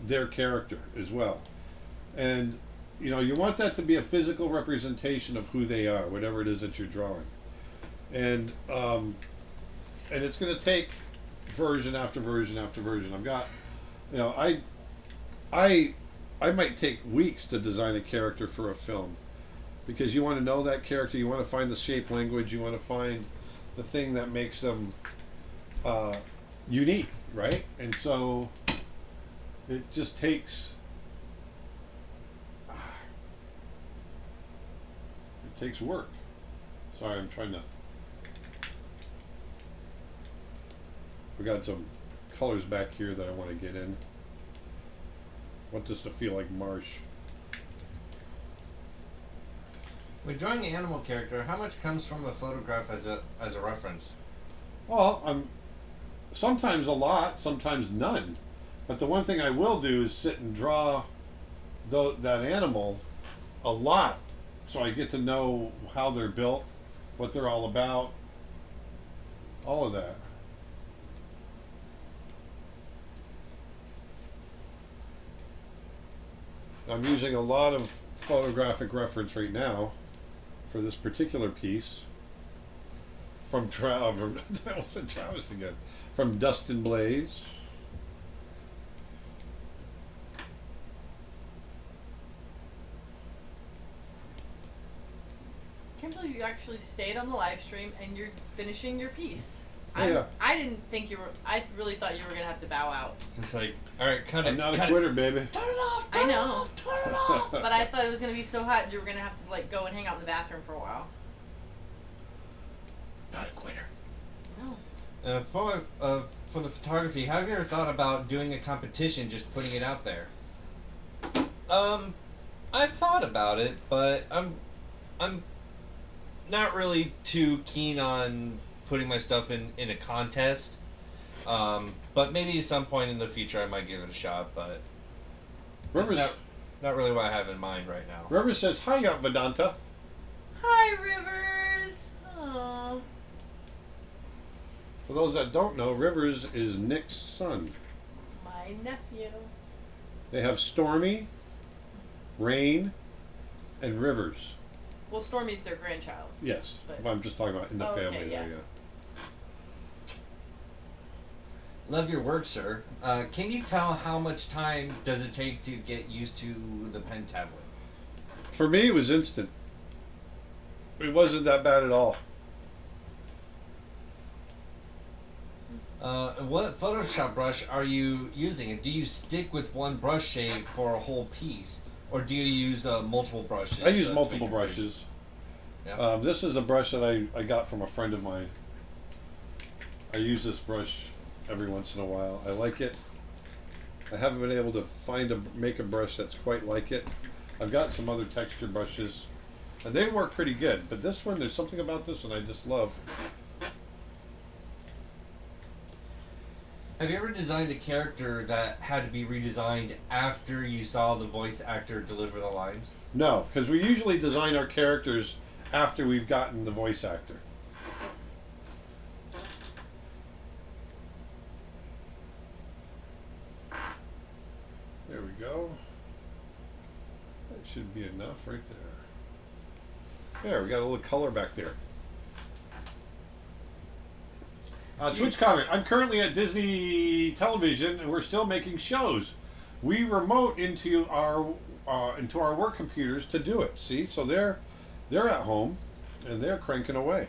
their character as well, and you want that to be a physical representation of who they are, whatever it is that you're drawing, and it's going to take version after version after version. I've got, I might take weeks to design a character for a film, because you want to know that character, you want to find the shape language, you want to find the thing that makes them unique, right? And so it just takes work. Sorry, I'm trying to. We got some colors back here that I want to get in. I want this to feel like marsh. When drawing an animal character, how much comes from a photograph as a reference? Well, sometimes a lot, sometimes none. But the one thing I will do is sit and draw that animal a lot, so I get to know how they're built, what they're all about, all of that. I'm using a lot of photographic reference right now for this particular piece from that was Travis again, from Dustin Blaise. Can't believe you actually stayed on the live stream and you're finishing your piece. Oh, yeah. I didn't think you were. I really thought you were gonna have to bow out. It's like, all right, cut it. I'm not a cut quitter, baby. Turn it off. I Turn it know. off. Turn it off. But I thought it was gonna be so hot you were gonna have to like go and hang out in the bathroom for a while. Not a quitter. No. For the photography, have you ever thought about doing a competition, just putting it out there? I've thought about it, but I'm not really too keen on putting my stuff in a contest. But maybe at some point in the future I might give it a shot, but Rivers, that's not really what I have in mind right now. Rivers says, "Hi, Vedanta." Hi, Rivers. Oh. For those that don't know, Rivers is Nick's son. My nephew. They have Stormy, Rain, and Rivers. Well, Stormy's their grandchild. Yes, But- I'm just talking about in the Oh, okay, family yeah. there. Yeah. Love your work, sir. Can you tell how much time does it take to get used to the pen tablet? For me, it was instant. It wasn't that bad at all. What Photoshop brush are you using? And do you stick with one brush shape for a whole piece? Or do you use multiple brushes? I use to multiple make your brushes. Yeah. This is a brush that I got from a friend of mine. I use this brush every once in a while. I like it. I haven't been able to make a brush that's quite like it. I've got some other texture brushes, and they work pretty good. But this one, there's something about this one I just love. Have you ever designed a character that had to be redesigned after you saw the voice actor deliver the lines? No, because we usually design our characters after we've gotten the voice actor. There we go. That should be enough right there. There, we got a little color back there. Twitch comment. I'm currently at Disney Television, and we're still making shows. We remote into our work computers to do it. See, so they're at home, and they're cranking away.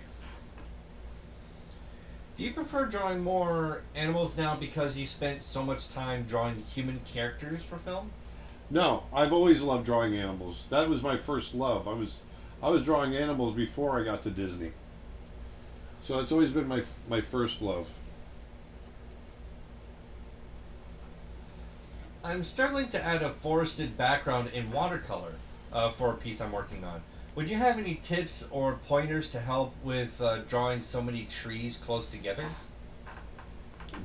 Do you prefer drawing more animals now because you spent so much time drawing human characters for film? No, I've always loved drawing animals. That was my first love. I was drawing animals before I got to Disney. So it's always been my first love. I'm struggling to add a forested background in watercolor for a piece I'm working on. Would you have any tips or pointers to help with drawing so many trees close together?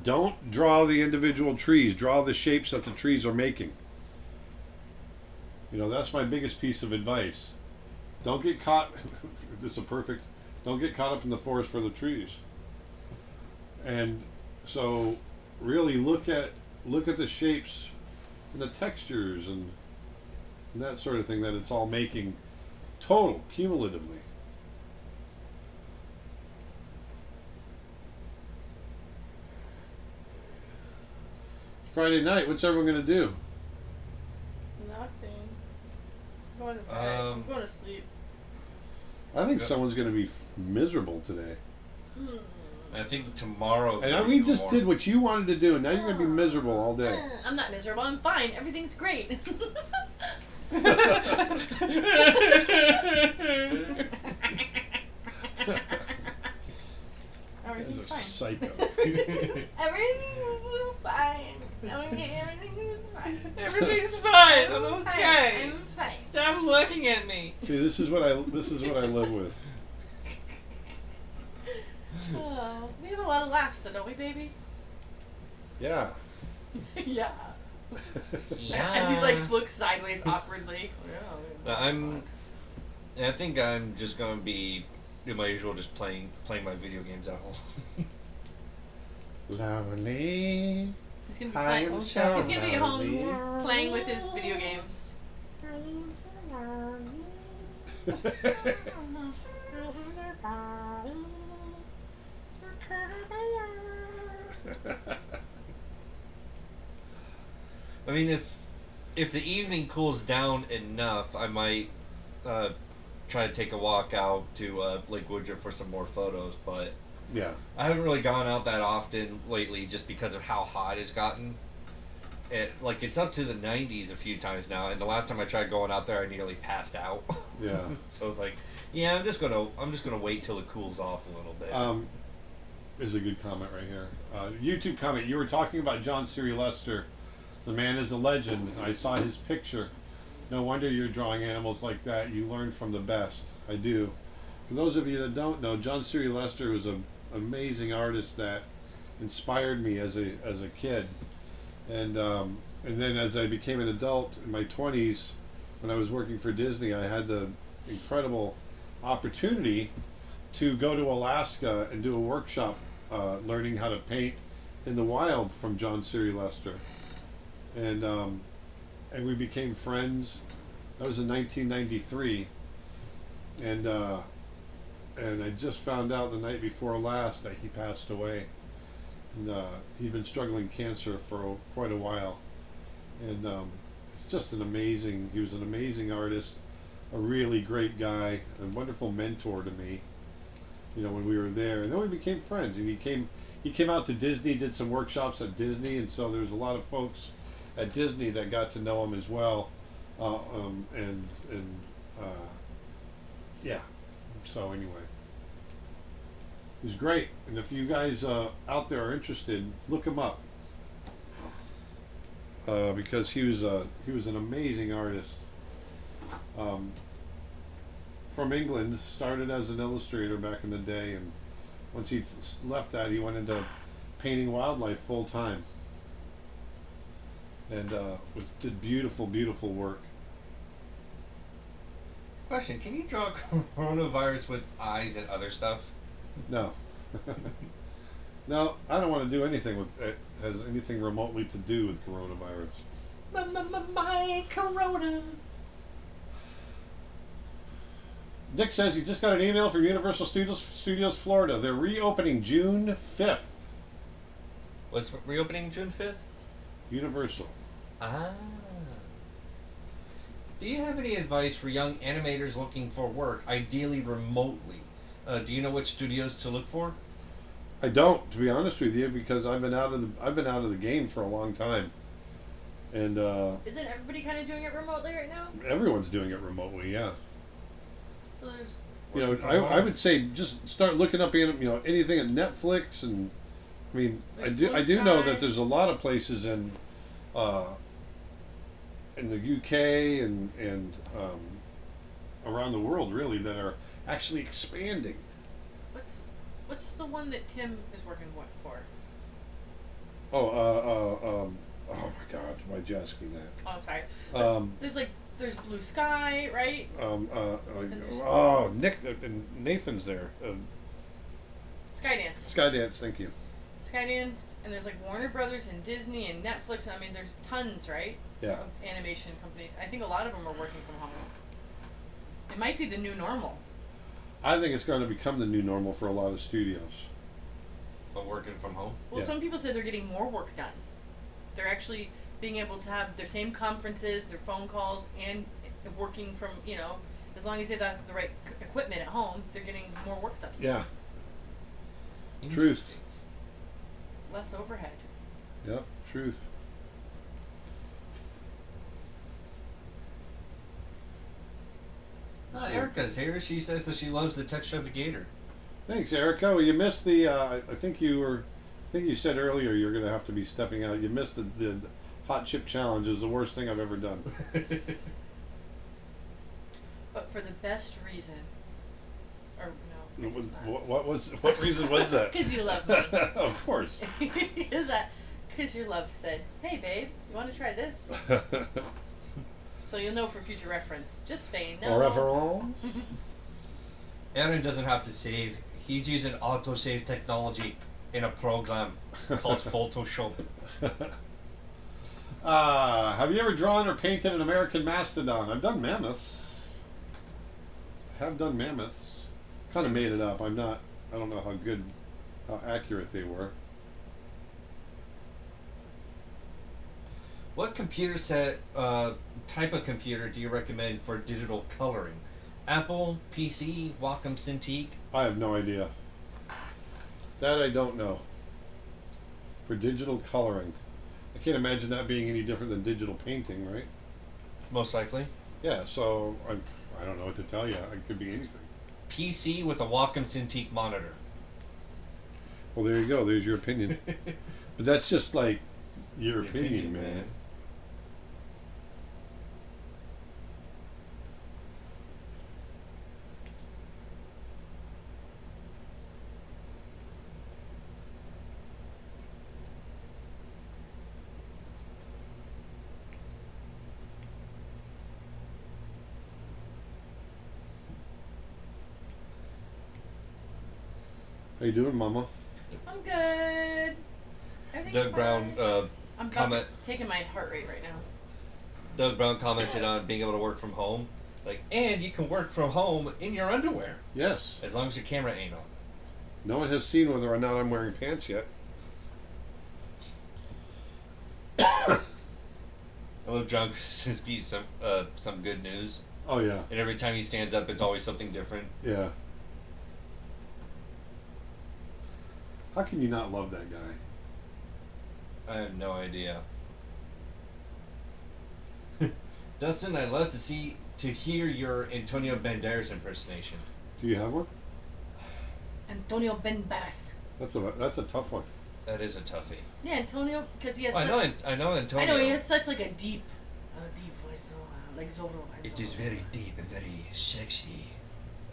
Don't draw the individual trees. Draw the shapes that the trees are making. You know, that's my biggest piece of advice. Don't get caught. This is perfect. Don't get caught up in the forest for the trees. And so, really look at the shapes and the textures and that sort of thing that it's all making total cumulatively. Friday night. What's everyone gonna do? Nothing. I'm going to bed. I'm going to sleep. I think someone's gonna be miserable today. I think tomorrow's. And we just did what you wanted to do, and now you're gonna be miserable all day. I'm not miserable. I'm fine. Everything's great. Everything's fine. Psycho. Everything is fine. Okay, everything is fine. Everything's fine. I'm okay. I'm fine. Stop looking at me. See, this is what I live with. Oh, we have a lot of laughs, though, don't we, baby? Yeah. Yeah. Yeah. As he looks sideways awkwardly. I think I'm just gonna be do my usual, just playing my video games at home. Lovely. He's gonna be I playing. am He's so gonna be at lovely. home playing with his video games. I mean, if the evening cools down enough, I might try to take a walk out to Lake Woodruff for some more photos, but Yeah. I haven't really gone out that often lately just because of how hot it's gotten. It's up to the 90s a few times now, and the last time I tried going out there, I nearly passed out. Yeah. So it's like, yeah, I'm just gonna wait till it cools off a little bit. There's a good comment right here. YouTube comment. You were talking about John Siri Lester. The man is a legend. I saw his picture. No wonder you're drawing animals like that. You learn from the best. I do. For those of you that don't know, John Siri Lester was an amazing artist that inspired me as a kid, and then as I became an adult in my 20s, when I was working for Disney, I had the incredible opportunity to go to Alaska and do a workshop learning how to paint in the wild from John Siri Lester, and we became friends. That was in 1993, and I just found out the night before last that he passed away, and he'd been struggling cancer for quite a while, and it's just he was an amazing artist, a really great guy, a wonderful mentor to me, when we were there, and then we became friends, and he came out to Disney, did some workshops at Disney, and so there's a lot of folks at Disney that got to know him as well, yeah. So anyway, it was great, and if you guys out there are interested, look him up, because he was an amazing artist. From England, started as an illustrator back in the day, and once he left that, he went into painting wildlife full time, and did beautiful, beautiful work. Question: can you draw coronavirus with eyes and other stuff? No. No, I don't want to do anything with it has anything remotely to do with coronavirus. My corona. Nick says he just got an email from Universal Studios Florida. They're reopening June 5th. Was reopening June 5th? Universal. Ah. Do you have any advice for young animators looking for work, ideally remotely? Do you know which studios to look for? I don't, to be honest with you, because I've been out of the game for a long time, and Isn't everybody kind of doing it remotely right now? everyone's doing it remotely. Yeah. So there's. You know, I would say just start looking up anything at Netflix, and I mean I There's do Blue know Sky. that there's a lot of places in the UK and around the world really that are actually expanding. What's the one that Tim is working for? Oh my God, why'd you ask me that? Oh, sorry. Um, There's Blue Sky, right? Nick and Nathan's there. Skydance. Skydance, thank you. Skydance, and there's like Warner Brothers and Disney and Netflix. I mean, there's tons, right? Yeah. Of animation companies. I think a lot of them are working from home. It might be the new normal. I think it's going to become the new normal for a lot of studios. But working from home? Well, Yeah. some people say they're getting more work done. They're actually being able to have their same conferences, their phone calls, and working from, as long as they have the right equipment at home, they're getting more work done. Yeah. Truth. Interesting. Less overhead. Yep. Truth. Erica's here. She says that she loves the texture of the gator. Thanks, Erica. Well, you missed the. I think you said earlier you're going to have to be stepping out. You missed the hot chip challenge. Is the worst thing I've ever done. But for the best reason. Or no. What reason was that? Because you love me. Of course. Is that because your love said, "Hey, babe, you want to try this?" So you'll know for future reference. Just say no. Au revoir. Aaron doesn't have to save. He's using autosave technology in a program called Photoshop. Have you ever drawn or painted an American mastodon? I've done mammoths. I have done mammoths. Kind of made it up. I don't know how accurate they were. What computer set, type of computer do you recommend for digital coloring? Apple, PC, Wacom Cintiq? I have no idea. That I don't know. For digital coloring. I can't imagine that being any different than digital painting, right? Most likely. Yeah, so I don't know what to tell you. It could be anything. PC with a Wacom Cintiq monitor. Well, there you go. There's your opinion. But that's just like your opinion, man. How you doing, Mama? I'm good. Everything's Doug Brown fine. I'm comment. taking my heart rate right now. Doug Brown commented on being able to work from home, and you can work from home in your underwear Yes. as long as your camera ain't on. No one has seen whether or not I'm wearing pants yet. I love John Krasinski. Some good news, Oh yeah, and every time he stands up, it's always something different. yeah. How can you not love that guy? I have no idea. Dustin, I'd love to hear your Antonio Banderas impersonation. Do you have one? Antonio Banderas. That's a tough one. That is a toughie. Yeah, Antonio, because he has Oh, such. I know Antonio. I know he has such like a deep voice, like Zorro. It is very deep and very sexy.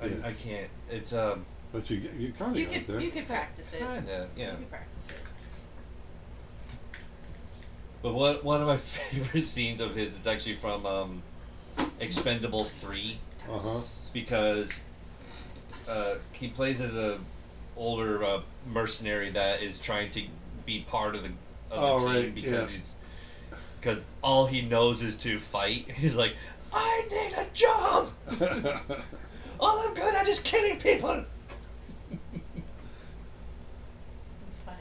Yeah. I can't. It's But you kind of got there. You could practice it. kinda, yeah. You could practice it. But one of my favorite scenes of his is actually from Expendables 3. Uh-huh. Because he plays as a older mercenary that is trying to be part of the team right, because because all he knows is to fight. He's like, I need a job. All I'm good at is killing people. It's funny.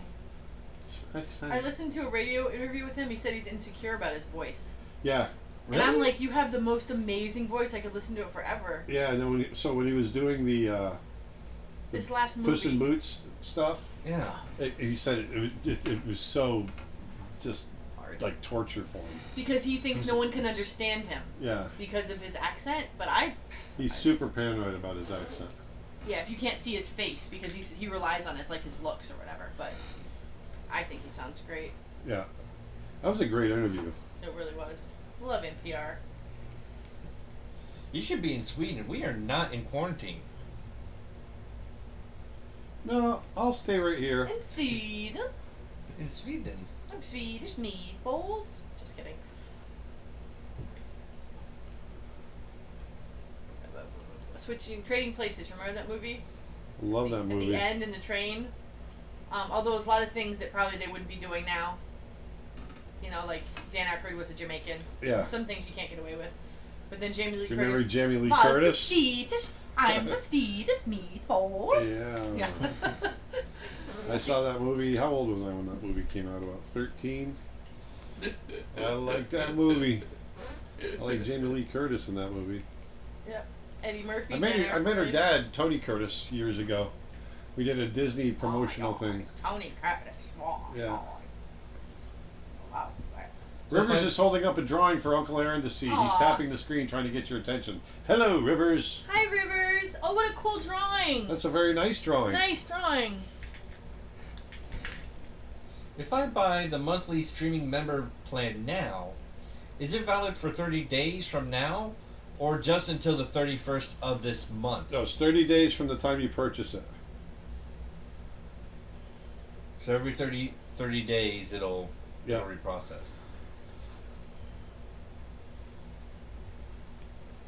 That's funny. I listened to a radio interview with him. He said he's insecure about his voice. Yeah. And I'm like, you have the most amazing voice. I could listen to it forever. Yeah, and then when he was doing the This last movie. Puss in Boots stuff, Yeah. he said it was so just like torture for him. Because he thinks no one can understand him. Yeah. Because of his accent. But He's super paranoid about his accent. yeah, if you can't see his face, because he relies on his looks or whatever. But I think he sounds great. Yeah. That was a great interview. It really was. I love NPR. You should be in Sweden. We are not in quarantine. No, I'll stay right here. In Sweden. In Sweden. I'm Swedish meatballs. Just kidding. Trading Places. Remember that movie? I love that At movie. the end in the train. Although there's a lot of things that probably they wouldn't be doing now. You know, like Dan Aykroyd was a Jamaican. Yeah. Some things you can't get away with. But then Jamie Lee Do you remember Curtis. Jamie Lee "Was the Curtis? Swedish. I'm the Swedish meatballs. Yeah. Yeah. I saw that movie. How old was I when that movie came out? About 13. I like that movie. I like Jamie Lee Curtis in that movie. Yep. Eddie Murphy. I met her Aykroyd. dad, Tony Curtis, years ago. We did a Disney promotional thing. Tony Curtis. Wow. Yeah. Wow. Rivers is holding up a drawing for Uncle Aaron to see. He's Aw. tapping the screen trying to get your attention. Hello, Rivers. Hi, Rivers. Oh, what a cool drawing. That's a very nice drawing. Nice drawing. If I buy the monthly streaming member plan now, is it valid for 30 days from now? Or just until the 31st of this month? No, it's 30 days from the time you purchase it. So every 30 days it'll Yeah. reprocess.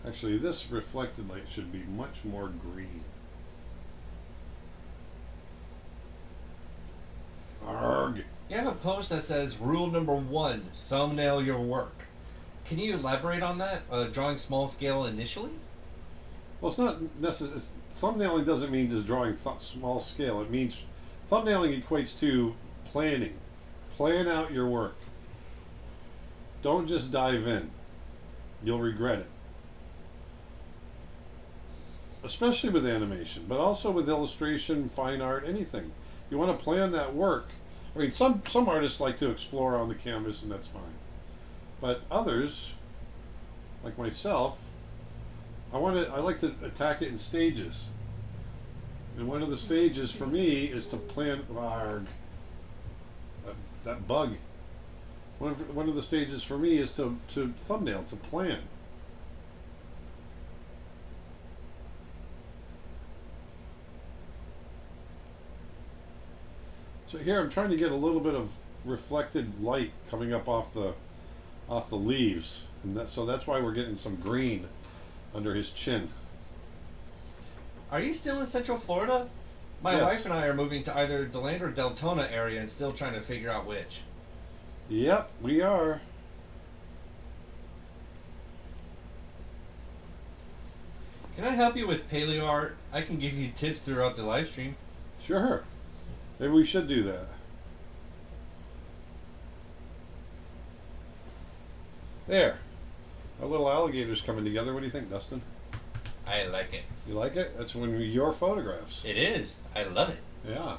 Actually, this reflected light should be much more green. Arg. You have a post that says rule number 1, thumbnail your work. Can you elaborate on that? Drawing small scale initially? Well, it's not necessary. Thumbnailing doesn't mean just drawing small scale. It means thumbnailing equates to planning. Plan out your work. Don't just dive in. You'll regret it. Especially with animation, but also with illustration, fine art, anything. You want to plan that work. I mean, some artists like to explore on the canvas, and that's fine. But others, like myself, I like to attack it in stages. And one of the stages for me is to plan. That bug. One of the stages for me is to thumbnail, to plan. So here I'm trying to get a little bit of reflected light coming up off the leaves, and so that's why we're getting some green under his chin. Are you still in Central Florida? My Yes. wife and I are moving to either DeLand or Deltona area and still trying to figure out which. Yep, we are. Can I help you with paleo art? I can give you tips throughout the live stream. Sure. Maybe we should do that. There. Our little alligators coming together. What do you think, Dustin? I like it. You like it? That's one of your photographs. It is. I love it. Yeah.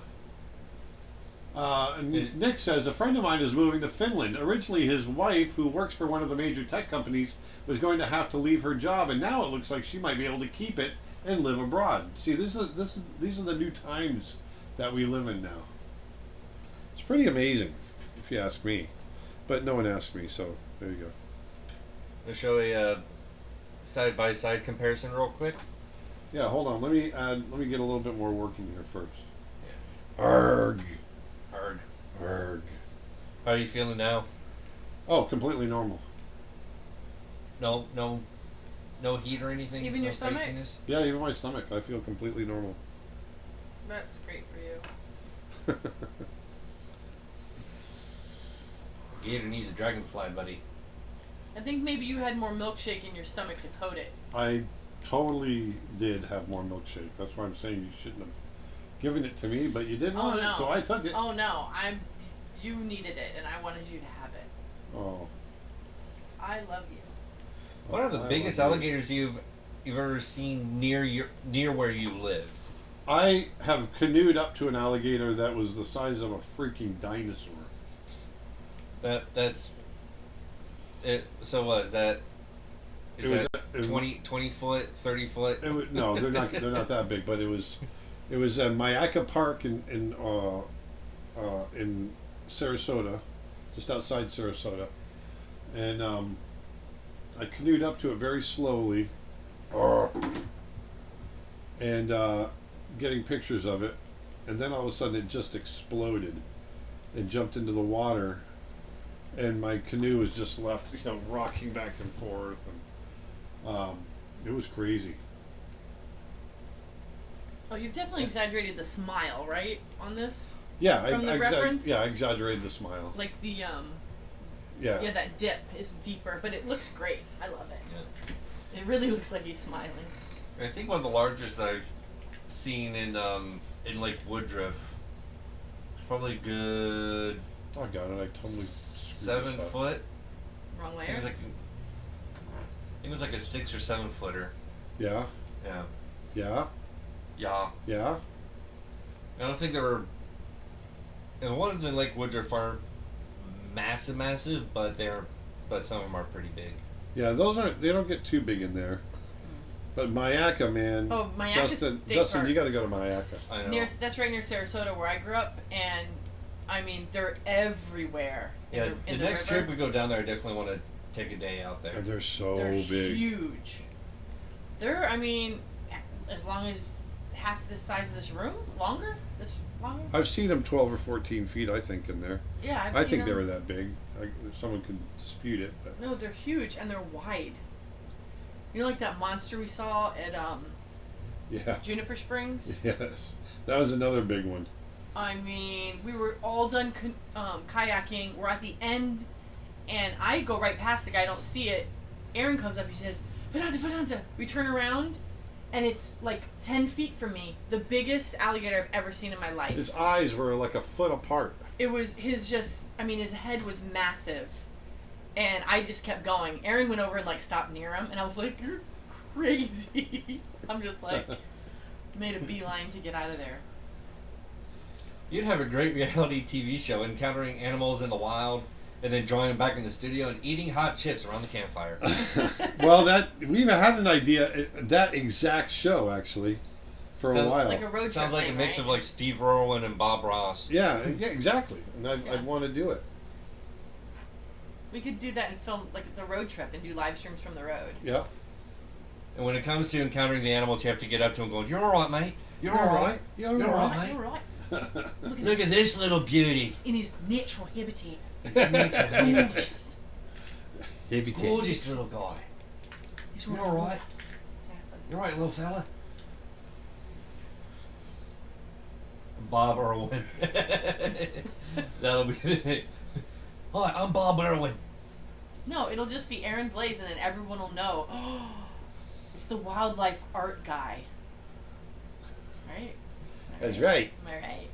And Nick says, a friend of mine is moving to Finland. Originally, his wife, who works for one of the major tech companies, was going to have to leave her job, and now it looks like she might be able to keep it and live abroad. See, these are the new times that we live in now. It's pretty amazing, if you ask me. But no one asked me, so there you go. I'll show a side-by-side comparison real quick. Yeah, hold on. Let me get a little bit more working here first. Yeah. Arg. Arg. Arg. How are you feeling now? Oh, completely normal. No heat or anything. Even no your stomach? spiciness? Yeah, even my stomach, I feel completely normal. That's great for you. Gator needs a dragonfly, buddy. I think maybe you had more milkshake in your stomach to coat it. I totally did have more milkshake. That's why I'm saying you shouldn't have given it to me, but you didn't want it, so I took it. Oh no, you needed it, and I wanted you to have it. Oh. 'Cause I love you. What are the biggest alligators you've ever seen near where you live? I have canoed up to an alligator that was the size of a freaking dinosaur. That's it. So what is that? Is It that was 20 foot, 30 foot? It was, no, they're not that big, but it was at Myakka Park in Sarasota, just outside Sarasota, and I canoed up to it very slowly, and getting pictures of it, and then all of a sudden it just exploded and jumped into the water, and my canoe was just left, rocking back and forth, and it was crazy. Oh, you've definitely exaggerated the smile, right, on this? Yeah, From the reference? I exaggerated the smile. Like the Yeah. yeah, that dip is deeper, but it looks great. I love it. Yeah. It really looks like he's smiling. I think one of the largest I've seen in Lake Woodruff is probably good Oh god, I totally screwed 7 this up. foot. Wrong I think layer. it was like a 6 or 7 footer. Yeah, Yeah. yeah, Yeah. yeah. I don't think there were. And the ones in Lake Woodruff aren't massive, but some of them are pretty big. Yeah, they don't get too big in there. But Myakka, man. Oh, Myakka Dustin, State Dustin, Park. you got to go to Myakka. I know. That's right near Sarasota, where I grew up, and I mean they're everywhere. Yeah, in the next river. trip we go down there, I definitely want to take a day out there. And they're so They're big. huge. They're, I mean, as long as half the size of this room, longer. This longer. I've seen them 12 or 14 feet, I think, in there. Yeah, I I've seen think they them. were that big. Someone could dispute it, but No, they're huge and they're wide. You know, like that monster we saw at yeah. Juniper Springs. Yes, that was another big one. I mean, we were all done kayaking. We're at the end, and I go right past the guy. I don't see it. Aaron comes up. He says, "Fernanda." We turn around, and it's like 10 feet from me. The biggest alligator I've ever seen in my life. His eyes were like a foot apart. It was his head was massive. And I just kept going. Aaron went over and like stopped near him, and I was like, "You're crazy." I'm just like, made a beeline to get out of there. You'd have a great reality TV show, encountering animals in the wild, and then drawing them back in the studio and eating hot chips around the campfire. Well, we've had an idea, that exact show actually, for a while. Like a road trip. Sounds like thing, a mix right? of like Steve Irwin and Bob Ross. Yeah, exactly. And I'd want to do it. We could do that and film like the road trip and do live streams from the road. Yeah. And when it comes to encountering the animals, you have to get up to them going, "You're all right, mate. You're all right. You're You're all all right. right. You're right. Look at this little beauty. In his natural habitat. Gorgeous. Heavy tape. Gorgeous little guy. He's You're all right. Exactly. You're all right, little fella." Bob Irwin. That'll be the name. Hi, I'm Bob Irwin. No, it'll just be Aaron Blaise, and then everyone will know. Oh, it's the wildlife art guy. Right? That's right. Am I right?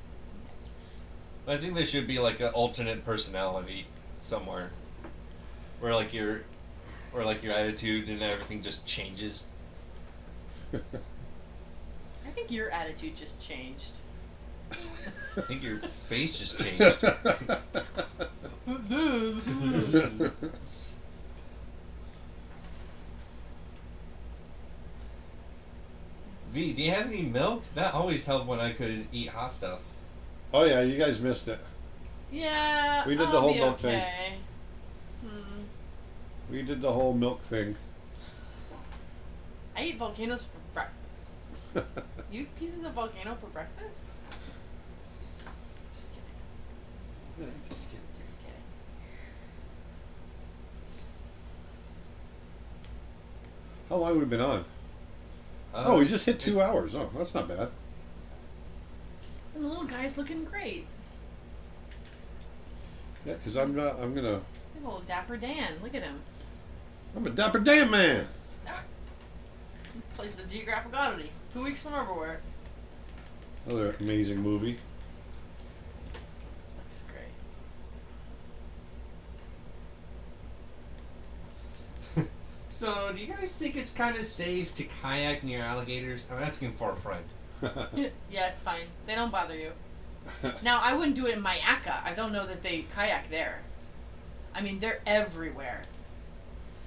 I think there should be like an alternate personality somewhere, where like your attitude and everything just changes. I think your attitude just changed. I think your face just changed. V, do you have any milk? That always helped when I couldn't eat hot stuff. Oh yeah, you guys missed it. Yeah, We did the I'll whole be milk thing. okay. We did the whole milk thing. I eat volcanoes for breakfast. You eat pieces of volcano for breakfast? Just kidding. Just kidding. How long have we been on? Oh, we just hit 2 hours. Oh, that's not bad. And the little guy's looking great. Yeah, because I'm gonna. He's a little dapper Dan. Look at him. I'm a dapper damn man. He plays the Geographic Oddity. 2 weeks from everywhere. Another amazing movie. Looks great. So, do you guys think it's kind of safe to kayak near alligators? I'm asking for a friend. Yeah, it's fine. They don't bother you. Now, I wouldn't do it in Mayaka. I don't know that they kayak there. I mean, they're everywhere.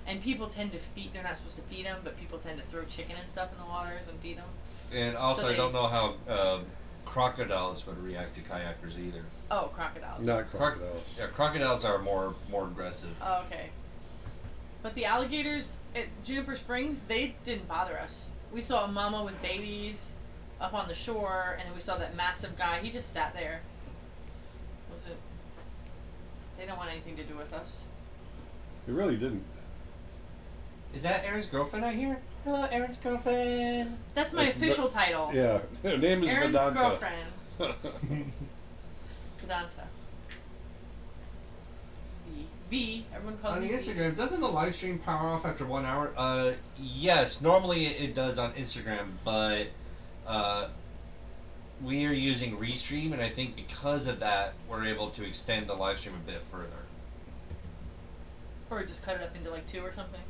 And people tend to feed, they're not supposed to feed them, but people tend to throw chicken and stuff in the waters and feed them. And also, So I don't know how crocodiles would react to kayakers either. Oh, crocodiles. Not crocodiles. Yeah, crocodiles are more aggressive. Oh, okay. But the alligators at Juniper Springs, they didn't bother us. We saw a mama with babies up on the shore, and then we saw that massive guy. He just sat there. Was it? They don't want anything to do with us. They really didn't. Is that Aaron's girlfriend I hear? Hello, Aaron's girlfriend. That's my That's official title. Yeah, her name is Aaron's Vedanta. girlfriend. Vedanta. V. Everyone calls On me the V. Instagram, doesn't the live stream power off after 1 hour? Yes, normally it does on Instagram, but we are using Restream, and I think because of that, we're able to extend the live stream a bit further. Or just cut it up into like 2 or something.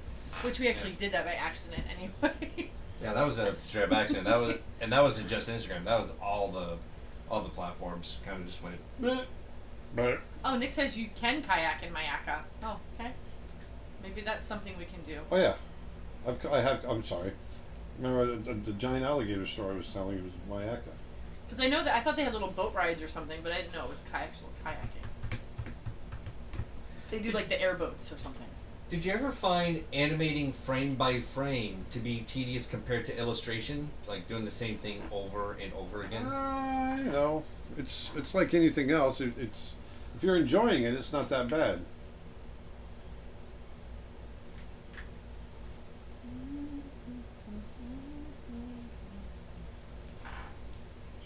Which we actually did that by accident anyway. Yeah, that was a straight up accident. That wasn't just Instagram. That was all the platforms kind of just went. Bleh. But Oh, Nick says you can kayak in Mayaka. Oh, okay. Maybe that's something we can do. oh yeah, I have. I'm sorry. Remember the giant alligator story I was telling you was Mayaka. Because I know that I thought they had little boat rides or something, but I didn't know it was actual kayaking. They do like the airboats or something. Did you ever find animating frame by frame to be tedious compared to illustration, like doing the same thing over and over again? You know, it's like anything else. It's if you're enjoying it, it's not that bad.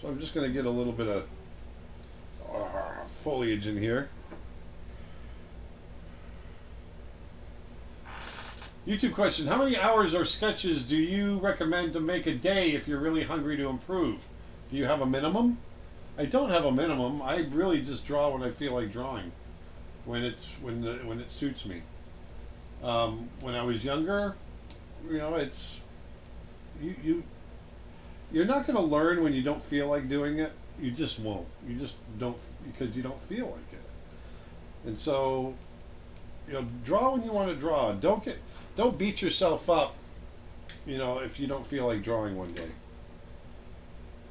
So I'm just going to get a little bit of foliage in here. YouTube question: how many hours or sketches do you recommend to make a day if you're really hungry to improve? Do you have a minimum? I don't have a minimum. I really just draw when I feel like drawing, when it suits me. When I was younger, you know, it's you're not going to learn when you don't feel like doing it. You just won't. You just don't, because you don't feel like it. And so, you know, draw when you want to draw. Don't beat yourself up, you know, if you don't feel like drawing one day.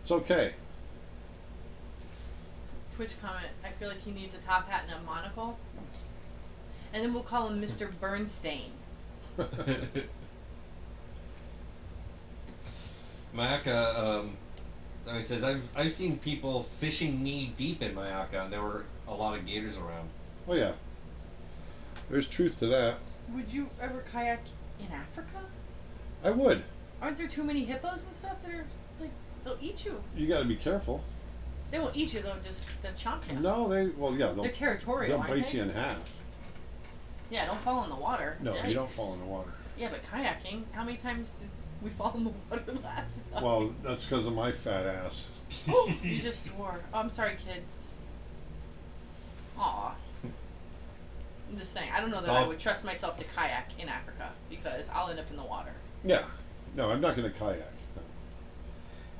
It's okay. Twitch comment, I feel like he needs a top hat and a monocle. And then we'll call him Mr. Bernstein. Mayaka, somebody says, I've seen people fishing knee deep in Mayaka, and there were a lot of gators around. Oh yeah. There's truth to that. Would you ever kayak in Africa? I would. Aren't there too many hippos and stuff that are, like, they'll eat you? You got to be careful. They won't eat you, they'll chomp you. No, they're territorial, They'll aren't bite they? you in half. Yeah, don't fall in the water. No, Yikes. you don't fall in the water. Yeah, but kayaking, how many times did we fall in the water last time? Well, that's because of my fat ass. You just swore. Oh, I'm sorry, kids. Aw. I'm just saying, I don't know that I would trust myself to kayak in Africa because I'll end up in the water. Yeah. No, I'm not going to kayak. No.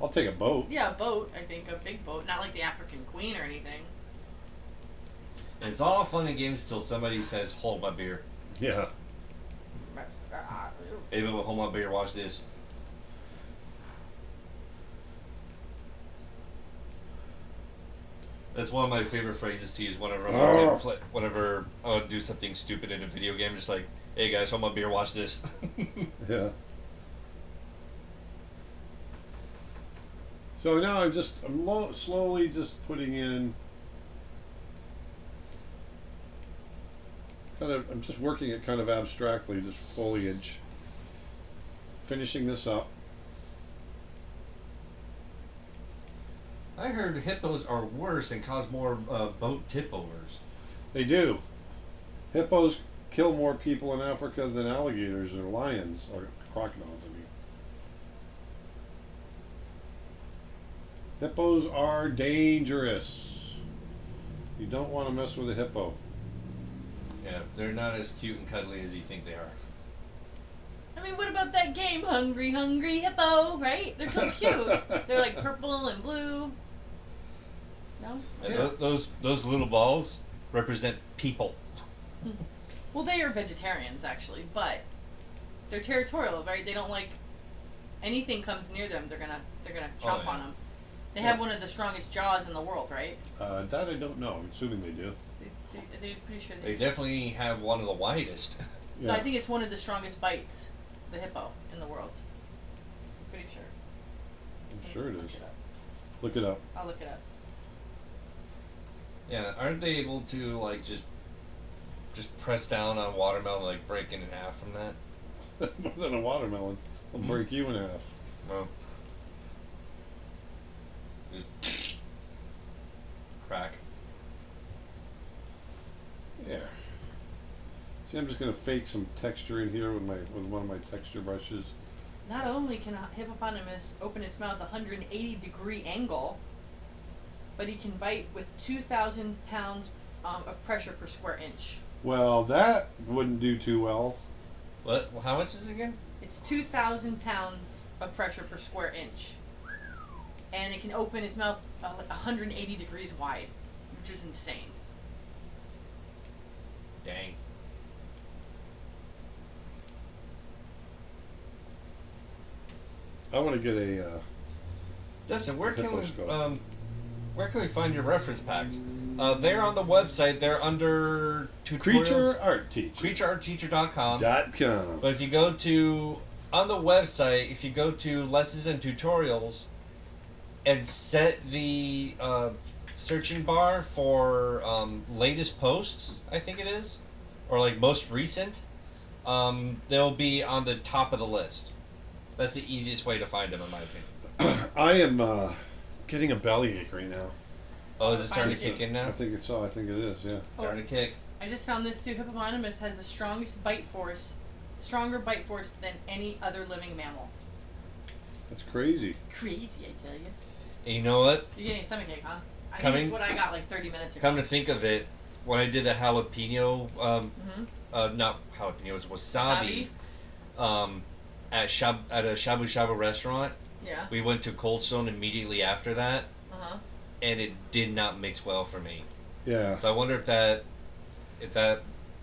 I'll take a boat. Yeah, a boat, I think. A big boat. Not like the African Queen or anything. It's all fun and games till somebody says, hold my beer. Yeah. Hey, but hold my beer, watch this. That's one of my favorite phrases to use whenever whenever I would do something stupid in a video game. Just like, hey guys, hold my beer, watch this. Yeah. So now I'm slowly just putting in I'm just working it kind of abstractly, just foliage. finishing this up. I heard hippos are worse and cause more boat tip overs. They do. Hippos kill more people in Africa than alligators or lions or crocodiles. I mean, hippos are dangerous. You don't want to mess with a hippo. Yeah, they're not as cute and cuddly as you think they are. I mean, what about that game, Hungry Hungry Hippo, right? They're so cute. They're like purple and blue. No? And Yeah. those little balls represent people. Well, they are vegetarians, actually, but they're territorial, right? They don't like anything comes near them. They're gonna chomp yeah. on them. They have one of the strongest jaws in the world, right? That I don't know. I'm assuming they do. They're pretty sure They do. definitely have one of the widest. No, I think it's one of the strongest bites, the hippo, in the world. I'm pretty sure. I'm sure it Look is. it up. Look it up. I'll look it up. Yeah, aren't they able to like just press down on watermelon, like break it in half from that? More than a watermelon. I'll break you in half. No. Just crack. There. See, I'm just gonna fake some texture in here with one of my texture brushes. Not only can a hippopotamus open its mouth 180-degree angle, but he can bite with 2,000 pounds of pressure per square inch. Well, that wouldn't do too well. What? Well, how much is it again? It's 2,000 pounds of pressure per square inch. And it can open its mouth like 180 degrees wide, which is insane. Dang. I want to get a. Dustin, Where can we find your reference packs? They're on the website. They're under tutorials. Creature Art Teacher. CreatureArtTeacher.com. .com. But if you go to on the website, if you go to lessons and tutorials, and set the searching bar for latest posts, I think it is, or like most recent, they'll be on the top of the list. That's the easiest way to find them, in my opinion. I am getting a bellyache right now. Oh, is it starting to Finally. kick in now? I think it's. I think it is. Yeah. Starting to kick. I just found this too. Hippopotamus has the strongest bite force, stronger bite force than any other living mammal. That's crazy. Crazy, I tell you. And you know what? You're getting a stomachache, huh? I think Coming- it's what I got like 30 minutes ago. Come to think of it, when I did the jalapeno, Mhm. not jalapeno, it was wasabi, at a shabu shabu restaurant. Yeah. We went to Cold Stone immediately after that, Uh-huh. and it did not mix well for me. Yeah. So I wonder if that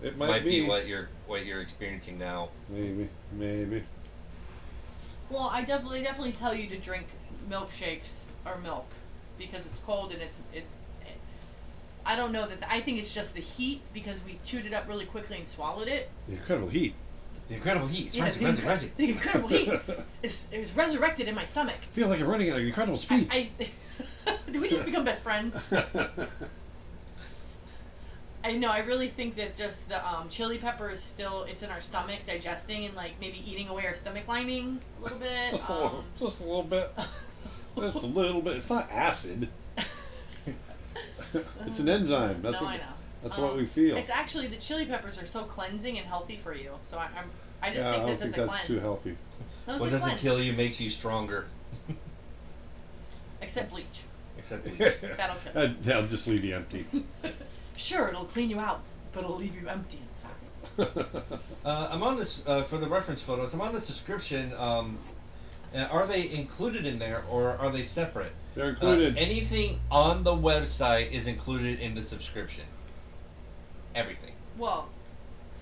It might be what you're experiencing now. Maybe. Well, I definitely tell you to drink milkshakes or milk because it's cold and it's. I don't know that. I think it's just the heat because we chewed it up really quickly and swallowed it. The incredible heat. The incredible heat. It's Yeah, rising. The incredible heat. It was resurrected in my stomach. Feels like I'm running at an incredible speed. Did we just become best friends? I know. I really think that just the chili pepper is still. It's in our stomach, digesting and like maybe eating away our stomach lining a little bit. Just a little bit. Just a little bit. It's not acid. It's an enzyme. That's no, what. I know. That's what we feel. It's actually the chili peppers are so cleansing and healthy for you. So I just Yeah, think I don't this think is a that's cleanse. too healthy. No, it's What a doesn't cleanse. kill you makes you stronger. Except bleach. Except That'll kill you. That'll just leave you empty. Sure, it'll clean you out, but it'll leave you empty inside. I'm on this for the reference photos. I'm on the subscription. Are they included in there or are they separate? They're included. Anything on the website is included in the subscription. Everything. Well,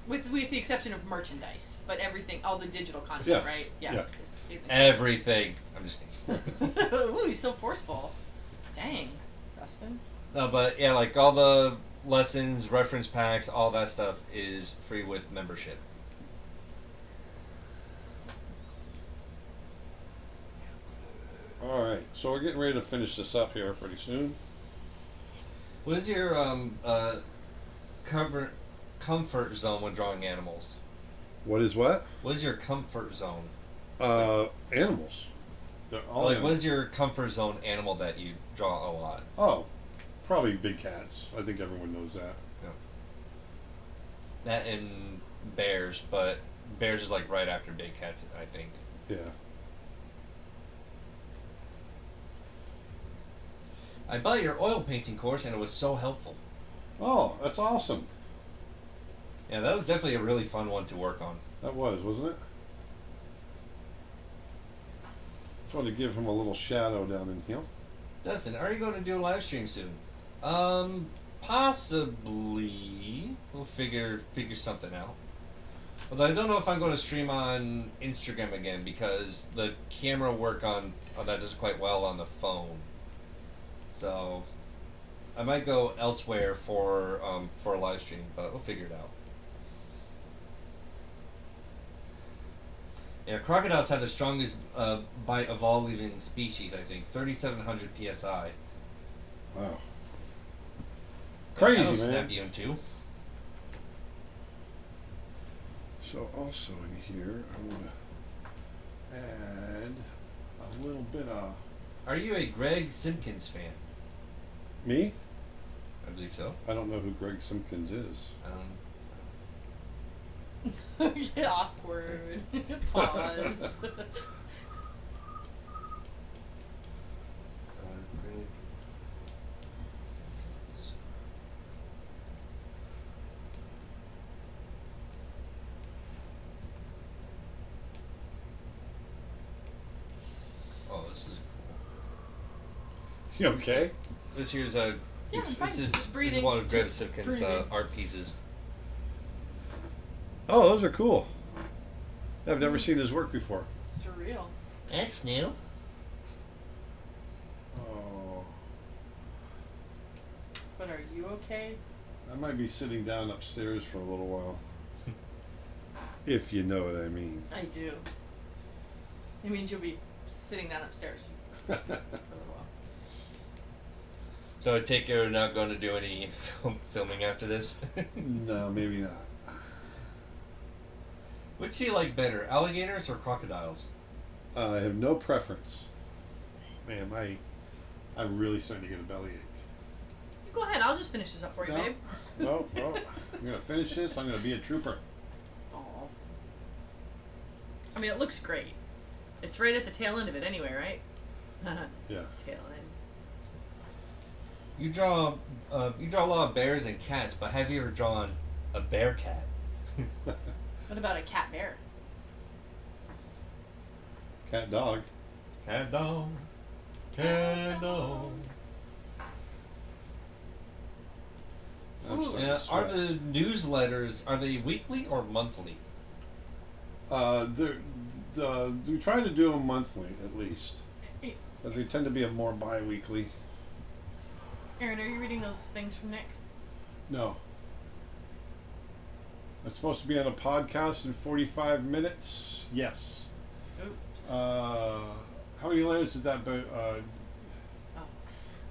with the exception of merchandise, but everything, all the digital content, Yes. right? Yeah. Is included. Everything. I'm just kidding. Ooh, he's so forceful. Dang, Dustin. No, but yeah, like all the lessons, reference packs, all that stuff is free with membership. All right, so we're getting ready to finish this up here pretty soon. What is your comfort zone when drawing animals? What is what? What is your comfort zone? Animals. They're all Like, animals. what is your comfort zone animal that you draw a lot? Oh, probably big cats. I think everyone knows that. That and bears, but bears is like right after big cats, I think. Yeah. I bought your oil painting course and it was so helpful. Oh, that's awesome. Yeah, that was definitely a really fun one to work on. That was, wasn't it? Just wanted to give him a little shadow down in here. Dustin, are you going to do a live stream soon? Possibly. We'll figure something out. Although I don't know if I'm going to stream on Instagram again because the camera work on that does quite well on the phone. So I might go elsewhere for a live stream, but we'll figure it out. Yeah, crocodiles have the strongest bite of all living species, I think. 3,700 psi. Wow. Crazy, That'll man. snap you in two. So also in here, I want to add a little bit of... Are you a Greg Simpkins fan? Me? I believe so. I don't know who Greg Simpkins is. Awkward. Pause. Greg. Oh, this is cool. You okay? This here's a. Yeah, I'm fine. This is Just breathing. one of Greg Just Simpkins' breathing. art pieces. Oh, those are cool. I've never seen his work before. Surreal. That's new. Oh, But are you okay? I might be sitting down upstairs for a little while. If you know what I mean. I do. It means you'll be sitting down upstairs for a little while. So I take it we're not going to do any filming after this. No, maybe not. Which do you like better, alligators or crocodiles? I have no preference. Man, I'm really starting to get a bellyache. You go ahead. I'll just finish this up for you, babe. No, I'm going to finish this. I'm going to be a trooper. Aw. I mean, it looks great. It's right at the tail end of it anyway, right? Yeah. Tail end. You draw a lot of bears and cats, but have you ever drawn a bear cat? What about a cat bear? Cat dog. Cat dog, cat dog. I'm Ooh. starting Yeah, to are sweat. the newsletters weekly or monthly? We try to do them monthly at least, but they tend to be more bi-weekly. Aaron, are you reading those things from Nick? No. It's supposed to be on a podcast in 45 minutes. Yes. Oops. How many letters did that?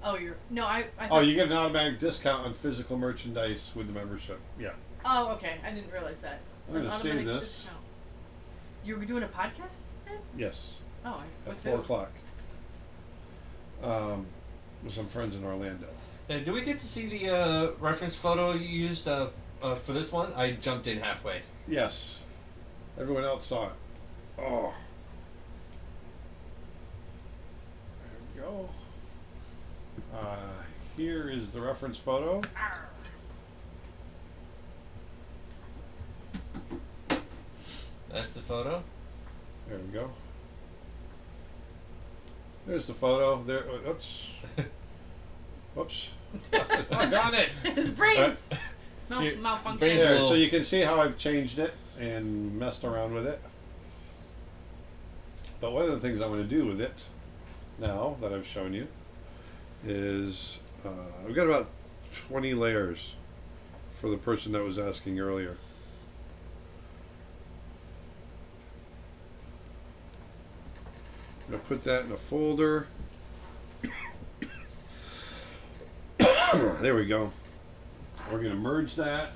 Oh, you're no. I Oh, thought, you get an automatic discount on physical merchandise with the membership. Yeah. Oh, okay. I didn't realize that. I'm gonna An save automatic this. discount. You were doing a podcast, man? Yes. Oh, At with 4 who? o'clock. With some friends in Orlando. Do we get to see the reference photo you used for this one? I jumped in halfway. Yes. Everyone else saw it. Oh. There we go. Here is the reference photo. Arr. That's the photo. There we go. There's the photo. There. Oops. Whoops. I got it. His brains Here, malfunction. brains- There. Well- So you can see how I've changed it and messed around with it. But one of the things I want to do with it now that I've shown you is I've got about 20 layers for the person that was asking earlier. I'm going to put that in a folder. There we go. We're going to merge that.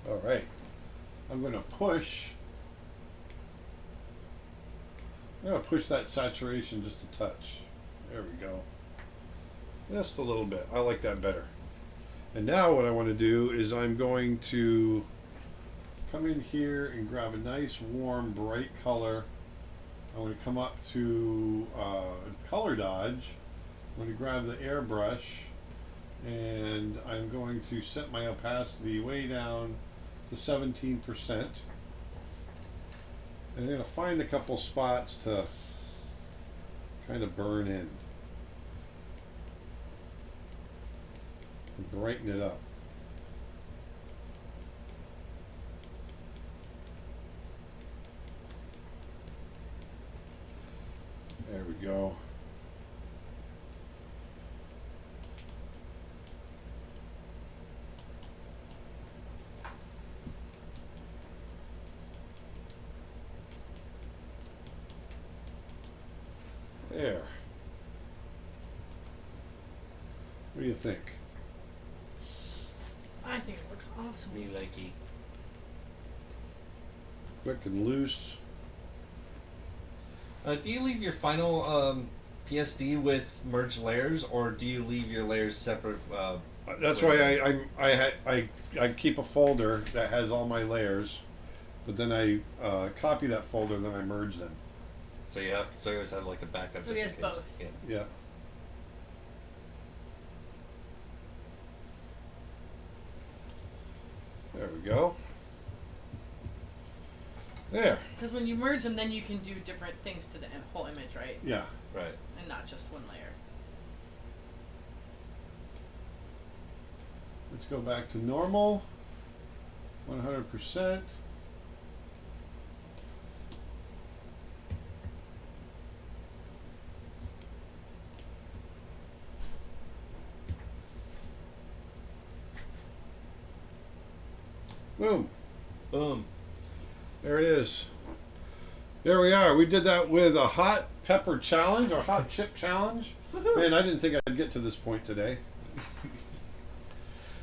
All right. I'm going to push. I'm going to push that saturation just a touch. There we go. Just a little bit. I like that better. And now what I want to do is I'm going to come in here and grab a nice warm bright color. I'm going to come up to color dodge. I'm going to grab the airbrush and I'm going to set my opacity way down to 17%. And I'm going to find a couple spots to kind of burn in and brighten it up. There we go. There. What do you think? I think it looks awesome. Me likey. Quick and loose. Do you leave your final PSD with merged layers, or do you leave your layers separate? That's why I keep a folder that has all my layers, but then I copy that folder, then I merge them. So you always have like a backup. So he has just in case. both. Yeah. Yeah. There we go. There. Because when you merge them, then you can do different things to the whole image, right? Yeah. Right. And not just one layer. Let's go back to normal. 100%. Boom. Boom. There it is. There we are. We did that with a hot pepper challenge or hot chip challenge. Man, I didn't think I'd get to this point today.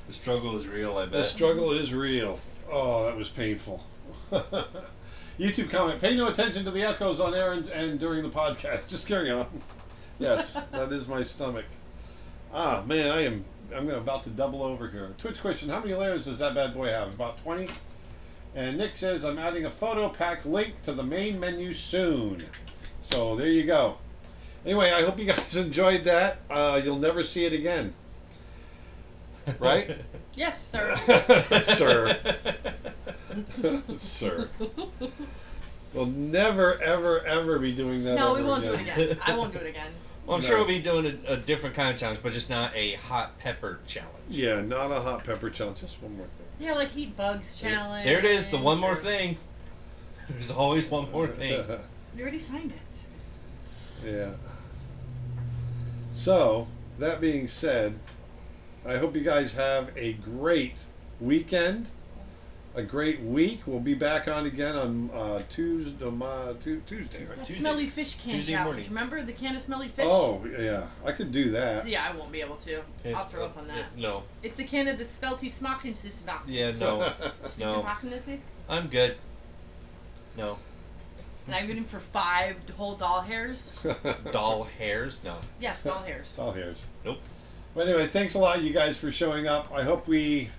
The struggle is real, I bet. The struggle is real. Oh, that was painful. YouTube comment, pay no attention to the echoes on air and during the podcast. Just carry on. Yes, that is my stomach. Ah, man, I'm about to double over here. Twitch question, how many layers does that bad boy have? About 20? And Nick says, I'm adding a photo pack link to the main menu soon. So there you go. Anyway, I hope you guys enjoyed that. You'll never see it again. Right? Yes, sir. Sir. Sir. We'll never, ever, ever be doing that. No, ever we won't do again. it again. I won't do it again. Well, I'm No. sure we'll be doing a different kind of challenge, but just not a hot pepper challenge. Yeah, not a hot pepper challenge. Just one more thing. Yeah, like heat bugs challenge. There it is, the one more or- thing. There's always one more thing. You already signed it. Yeah. So, that being said, I hope you guys have a great weekend, a great week. We'll be back on again on Tuesday, Tuesday, right? That Tuesday. smelly fish can Tuesday challenge. morning. Remember the can of smelly fish? Oh, yeah. I could do that. Yeah, I won't be able to. Okay, I'll throw up on that. No. It's the can of the spelty smoking system. Yeah, no. No. I'm good. No. And I'm getting for 5 whole doll hairs. Doll hairs? No. Yes, doll hairs. All hairs. Nope. But anyway, thanks a lot, you guys, for showing up. I hope we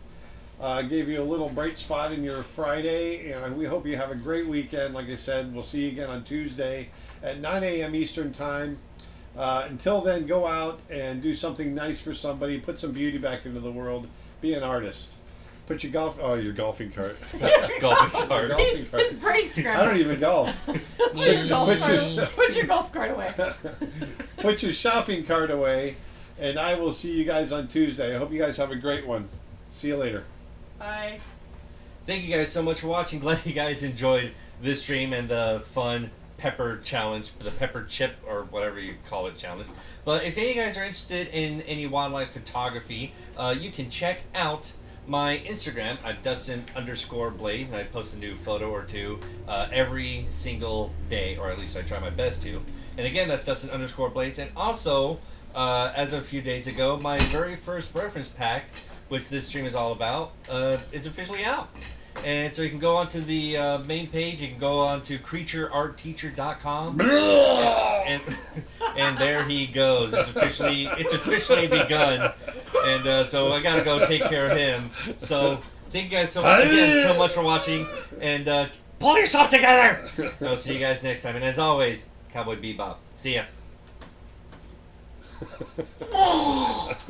gave you a little bright spot in your Friday, and we hope you have a great weekend. Like I said, we'll see you again on Tuesday at 9 a.m. Eastern Time. Until then, go out and do something nice for somebody. Put some beauty back into the world. Be an artist. Put your your golfing cart. Golfing cart. Golfing cart. His brake scrubber. I don't even golf. Put your golf put cart- your- put your golf cart away. Put your shopping cart away, and I will see you guys on Tuesday. I hope you guys have a great one. See you later. Bye. Thank you guys so much for watching. Glad you guys enjoyed this stream and the fun pepper challenge, the pepper chip or whatever you call it challenge. But if any of you guys are interested in any wildlife photography, you can check out my Instagram at Dustin_Blaise, and I post a new photo or two every single day, or at least I try my best to. And again, that's Dustin_Blaise. And also, as of a few days ago, my very first reference pack which this stream is all about, is officially out. And so you can go onto the main page. You can go on to creatureartteacher.com, and there he goes. It's officially begun. And so I gotta go take care of him. So thank you guys so much for watching. And pull yourself together. I'll see you guys next time. And as always, Cowboy Bebop. See ya.